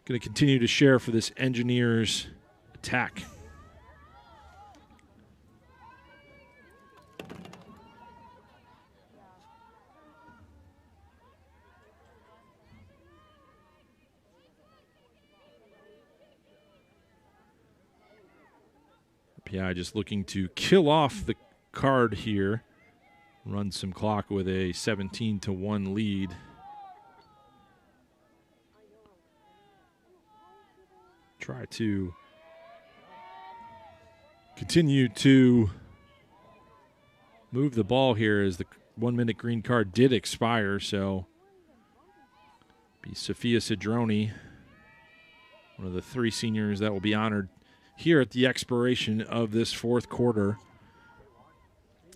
Speaker 5: going to continue to share for this Engineers attack. RPI just looking to kill off the card here. Run some clock with a 17-1 lead. try to continue to move the ball here as the 1-minute green card did expire. So be Sophia Cedroni, one of the 3 seniors that will be honored here at the expiration of this fourth quarter,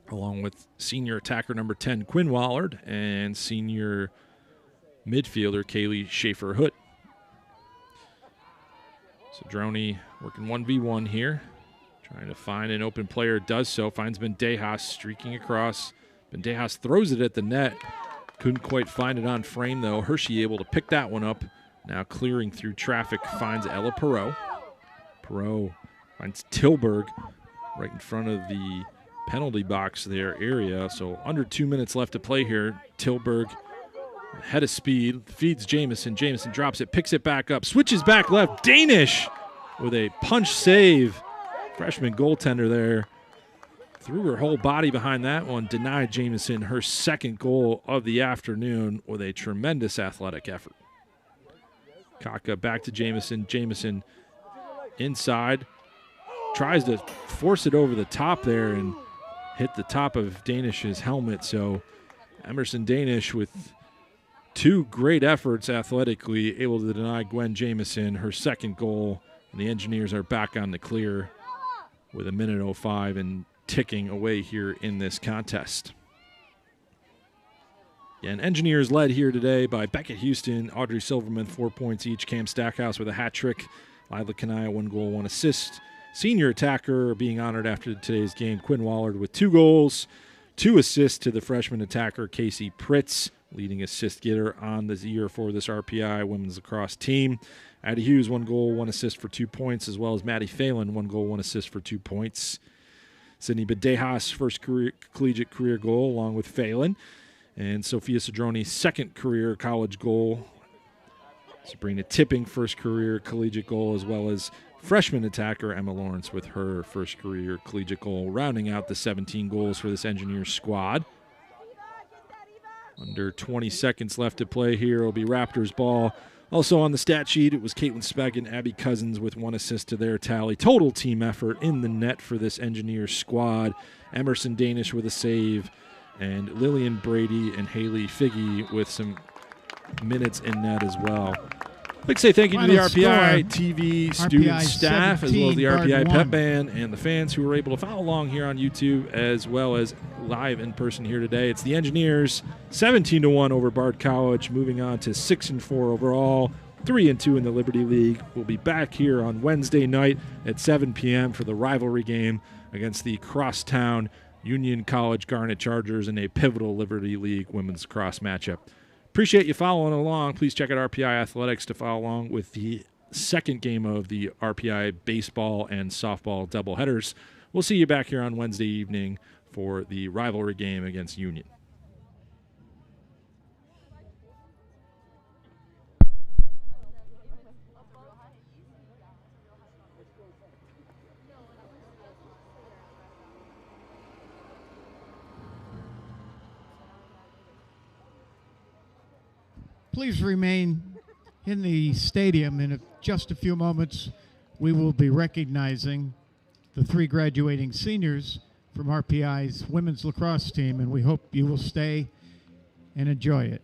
Speaker 5: along with senior attacker number 10, Quinn Wallard, and senior midfielder Kaylee Schaefer-Hood. Cedroni working 1v1 here, trying to find an open player, does so, finds Bendejas streaking across. Bendejas throws it at the net. Couldn't quite find it on frame, though. Hershey able to pick that one up. Now clearing through traffic, finds Ella Perot. Perot finds Tilburg right in front of the penalty box there area. So under 2 minutes left to play here. Tilburg head of speed, feeds Jamison. Jamison drops it, picks it back up, switches back left. Danish with a punch save. Freshman goaltender there threw her whole body behind that one, denied Jamison her second goal of the afternoon with a tremendous athletic effort. Kaka back to Jamison. Jamison inside, tries to force it over the top there and hit the top of Danish's helmet. So Emerson Danish with 2 great efforts athletically, able to deny Gwen Jamison her second goal. And the Engineers are back on the clear with 1:05 and ticking away here in this contest. Yeah, and Engineers led here today by Beckett Houston, Audrey Silverman, 4 points each. Cam Stackhouse with a hat trick. Lila Kanaya, 1 goal, 1 assist. Senior attacker being honored after today's game, Quinn Wallard with 2 goals, 2 assists to the freshman attacker, Casey Pritz, leading assist getter on the year for this RPI women's lacrosse team. Addie Hughes, 1 goal, 1 assist for 2 points, as well as Maddie Phelan, 1 goal, 1 assist for 2 points. Sydney Bendejas, first collegiate career goal, along with Phelan. And Sophia Cedroni's second career college goal. Sabrina Tipping, first career collegiate goal, as well as freshman attacker Emma Lawrence with her first career collegiate goal, rounding out the 17 goals for this Engineers squad. Under 20 seconds left to play here. It'll be Raptors ball. Also on the stat sheet, it was Caitlin Speck and Abby Cousins with 1 assist to their tally. Total team effort in the net for this Engineers squad. Emerson Danish with a save, and Lillian Brady and Haley Figge with some minutes in net as well. I'd like to say thank you to the RPI TV student staff, as well as the RPI pep band and the fans who were able to follow along here on YouTube, as well as live in person here today. It's the Engineers 17-1 over Bard College, moving on to 6-4 overall, 3-2 in the Liberty League. We'll be back here on Wednesday night at 7 p.m. for the rivalry game against the crosstown Union College Garnet Chargers in a pivotal Liberty League women's lacrosse matchup. Appreciate you following along. Please check out RPI Athletics to follow along with the second game of the RPI baseball and softball doubleheaders. We'll see you back here on Wednesday evening for the rivalry game against Union.
Speaker 4: Please remain in the stadium. In just a few moments, we will be recognizing the 3 graduating seniors from RPI's women's lacrosse team, and we hope you will stay and enjoy it.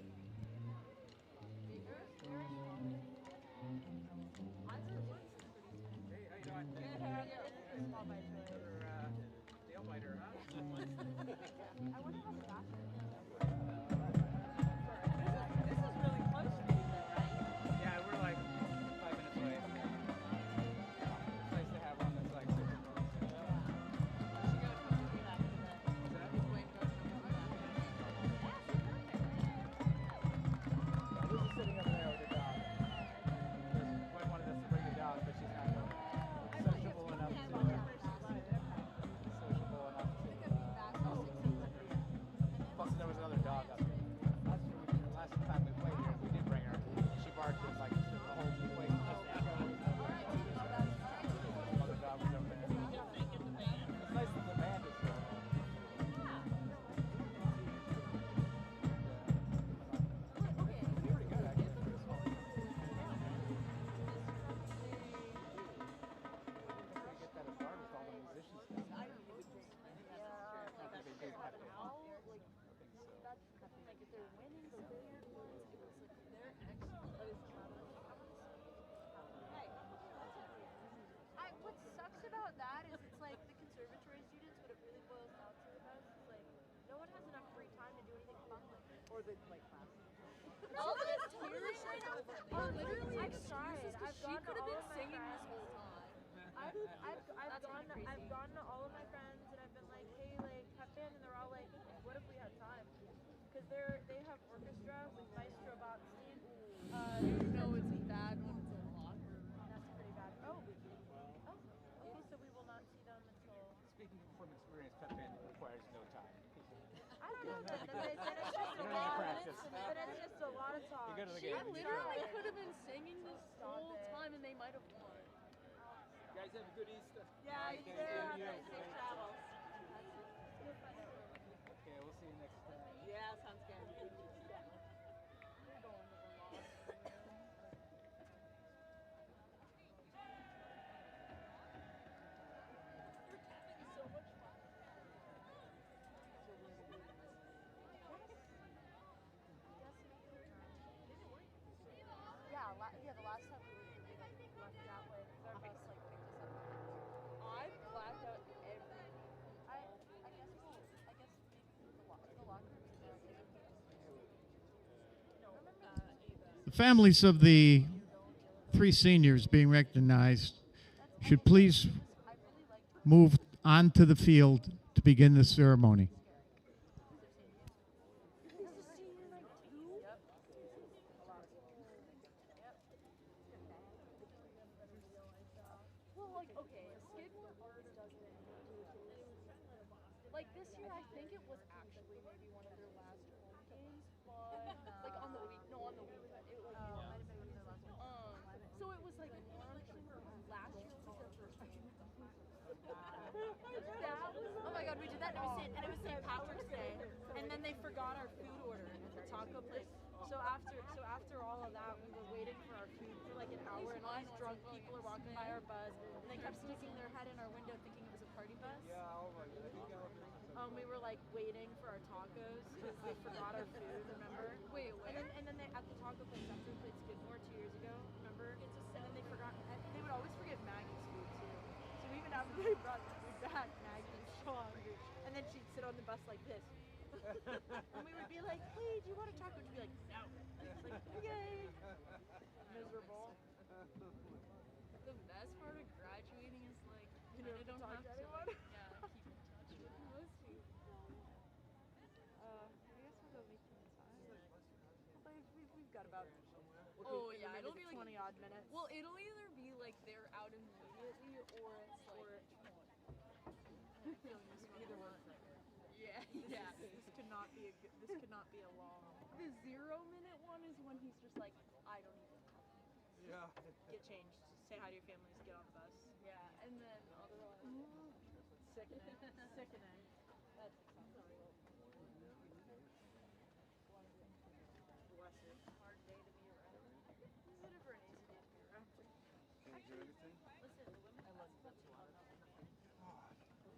Speaker 1: conservatory students, what it really boils down to with us is like no one has enough free time to do anything fun with it.
Speaker 3: Or the like class.
Speaker 6: All this tears right now are literally
Speaker 1: I've
Speaker 6: excuses
Speaker 1: tried.
Speaker 6: because
Speaker 1: I've
Speaker 6: she
Speaker 1: gone to
Speaker 6: could have
Speaker 1: all
Speaker 6: been
Speaker 1: of my
Speaker 6: singing this
Speaker 1: friends.
Speaker 6: whole time.
Speaker 1: I've
Speaker 6: That's kinda crazy.
Speaker 1: gone to all of my friends and I've been like, hey, like have band, and they're all like, what if we had time? Because they have orchestra with Maestro Botstein.
Speaker 6: You know it's bad when it's a locker room.
Speaker 1: That's pretty bad. Oh, okay, so we will not see them until.
Speaker 3: Speaking from experience, pep band requires no time.
Speaker 1: I don't know that. It's just a
Speaker 3: You don't need
Speaker 1: lot.
Speaker 3: practice.
Speaker 1: But it's just a lot of talk.
Speaker 3: You go to the
Speaker 6: She
Speaker 3: game.
Speaker 6: literally could have been singing this
Speaker 1: Stop
Speaker 6: whole
Speaker 1: it.
Speaker 6: time and they might have won.
Speaker 2: You guys have a good Easter.
Speaker 1: Yeah, you
Speaker 3: Thank
Speaker 1: do.
Speaker 3: you.
Speaker 1: Safe travels.
Speaker 3: Okay, we'll see you next time.
Speaker 1: Yeah, sounds good.
Speaker 6: We're going to the locker room. So much fun.
Speaker 1: Yeah, the last time we left that way, our bus like picked us up.
Speaker 6: I blacked out everything.
Speaker 1: I guess maybe the locker room. No, remember
Speaker 4: The families of the 3 seniors being recognized should please
Speaker 1: I really liked
Speaker 4: move onto the field to begin the ceremony.
Speaker 6: Well, like, okay, skateboard art doesn't. Like this year, I think it was actually maybe one of their last home games, but like on the weekend, it was. So it was like launching. Last year was their first game.
Speaker 1: Oh my god, we did that and it was St. Patrick's Day. And then they forgot our food order at the taco place. So after all of that, we were waiting for our food for like an hour, and all these drunk people are walking by our bus, and they kept sticking their head in our window thinking it was a party bus. We were like waiting for our tacos because they forgot our food, remember?
Speaker 6: Wait,
Speaker 1: And then they, at the taco place after we played Skidmore 2 years ago, remember? And then they forgot, and they would always forget Maggie's food too. So even after they brought the food back, Maggie was so hungry. And then she'd sit on the bus like this. And we would be like, hey, do you want a taco? And she'd be like, no. It's like, okay. Miserable.
Speaker 6: the best part of graduating is like
Speaker 1: You
Speaker 6: I
Speaker 1: never
Speaker 6: don't
Speaker 1: talk
Speaker 6: have
Speaker 1: to
Speaker 6: to
Speaker 1: anyone?
Speaker 6: like, keep in touch with most people.
Speaker 1: I guess we'll go make some time. We've got about
Speaker 6: Oh yeah, it'll be like
Speaker 1: 20 odd minutes.
Speaker 6: Well, it'll either be like they're out immediately or it's like
Speaker 1: Either one.
Speaker 6: yeah,
Speaker 1: This
Speaker 6: yeah.
Speaker 1: this could not be a long.
Speaker 6: The 0-minute one is when he's just like, I don't even have to.
Speaker 3: Yeah.
Speaker 1: Get changed. Say hi to your families. Get on the bus.
Speaker 6: Yeah, and then otherwise.
Speaker 1: Sickening. Sickening.
Speaker 6: That's sorry.
Speaker 1: Bless you.
Speaker 6: Hard day to be around.
Speaker 1: This is a different easy day to be around.
Speaker 3: Can you do anything?
Speaker 1: Listen, the women I love that too.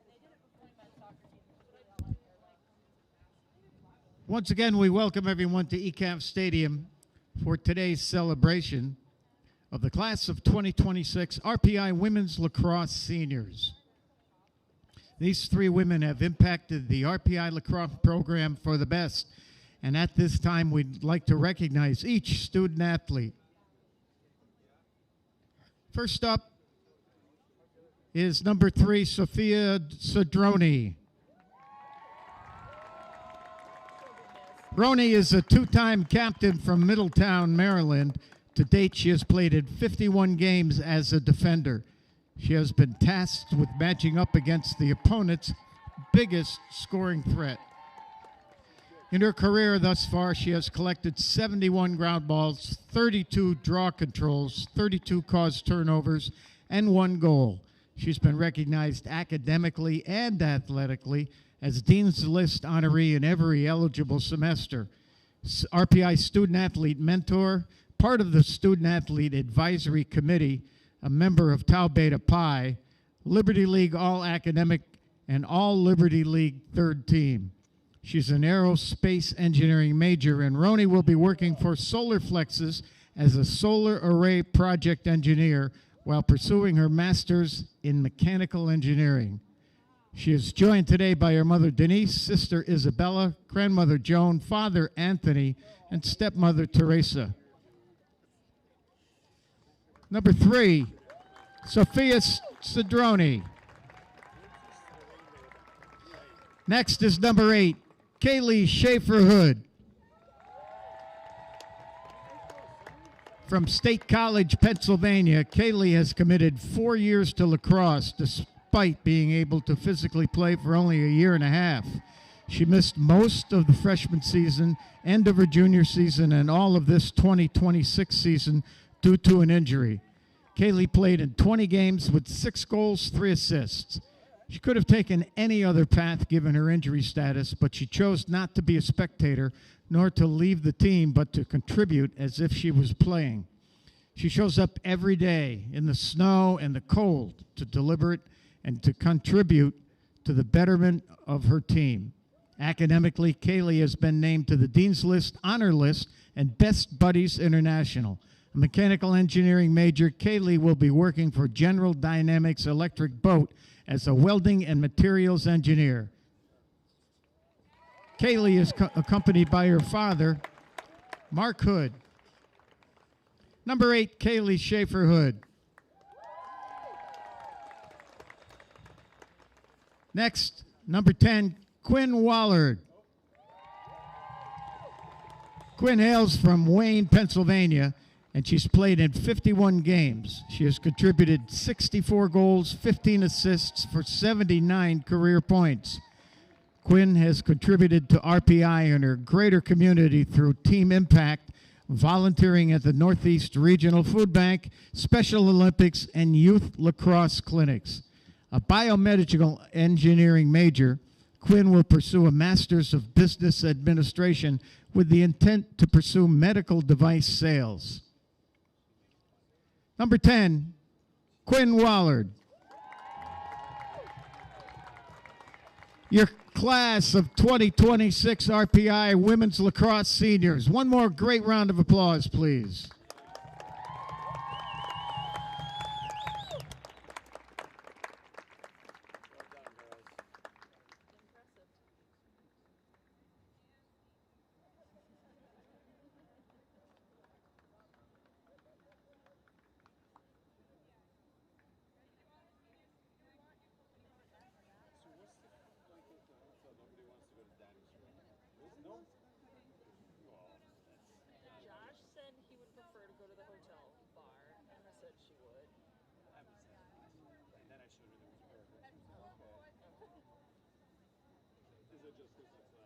Speaker 1: They did it before my soccer team. That's what I like.
Speaker 4: Once again, we welcome everyone to ECAF Stadium for today's celebration of the class of 2026 RPI Women's Lacrosse Seniors. These 3 women have impacted the RPI lacrosse program for the best, and at this time we'd like to recognize each student athlete. First up is number 3, Sophia Cedroni. Roni is a 2-time captain from Middletown, Maryland. To date, she has played in 51 games as a defender. She has been tasked with matching up against the opponent's biggest scoring threat. In her career thus far, she has collected 71 ground balls, 32 draw controls, 32 caused turnovers, and 1 goal. She's been recognized academically and athletically as Dean's List honoree in every eligible semester. RPI Student Athlete Mentor, part of the Student Athlete Advisory Committee, a member of Tau Beta Pi, Liberty League All-Academic, and All-Liberty League third team. She's an aerospace engineering major, and Roni will be working for Solar Flexes as a solar array project engineer while pursuing her master's in mechanical engineering. She is joined today by her mother Denise, sister Isabella, grandmother Joan, father Anthony, and stepmother Teresa. Number 3, Sophia Cedrone. Next is number 8, Kaylee Schaefer-Hood. From State College, Pennsylvania, Kaylee has committed 4 years to lacrosse despite being able to physically play for only a year and a half. She missed most of the freshman season, end of her junior season, and all of this 2026 season due to an injury. Kaylee played in 20 games with 6 goals, 3 assists. She could have taken any other path given her injury status, but she chose not to be a spectator nor to leave the team, but to contribute as if she was playing. She shows up every day in the snow and the cold to deliver it and to contribute to the betterment of her team. Academically, Kaylee has been named to the Dean's List, Honor List, and Best Buddies International. A mechanical engineering major, Kaylee will be working for General Dynamics Electric Boat as a welding and materials engineer. Kaylee is accompanied by her father, Mark Hood. Number 8, Kaylee Schaefer-Hood. Next, number 10, Quinn Wallard. Quinn hails from Wayne, Pennsylvania, and she's played in 51 games. She has contributed 64 goals, 15 assists for 79 career points. Quinn has contributed to RPI and her greater community through Team Impact, volunteering at the Northeast Regional Food Bank, Special Olympics, and youth lacrosse clinics. A biomedical engineering major, Quinn will pursue a Master's of Business Administration with the intent to pursue medical device sales. Number 10, Quinn Wallard. Your class of 2026 RPI Women's Lacrosse Seniors. One more great round of applause, please.
Speaker 3: Josh said he would prefer to go to the hotel bar. Emma said she would.
Speaker 2: Then I showed her there was a paragraph. Okay. Is it just 'cause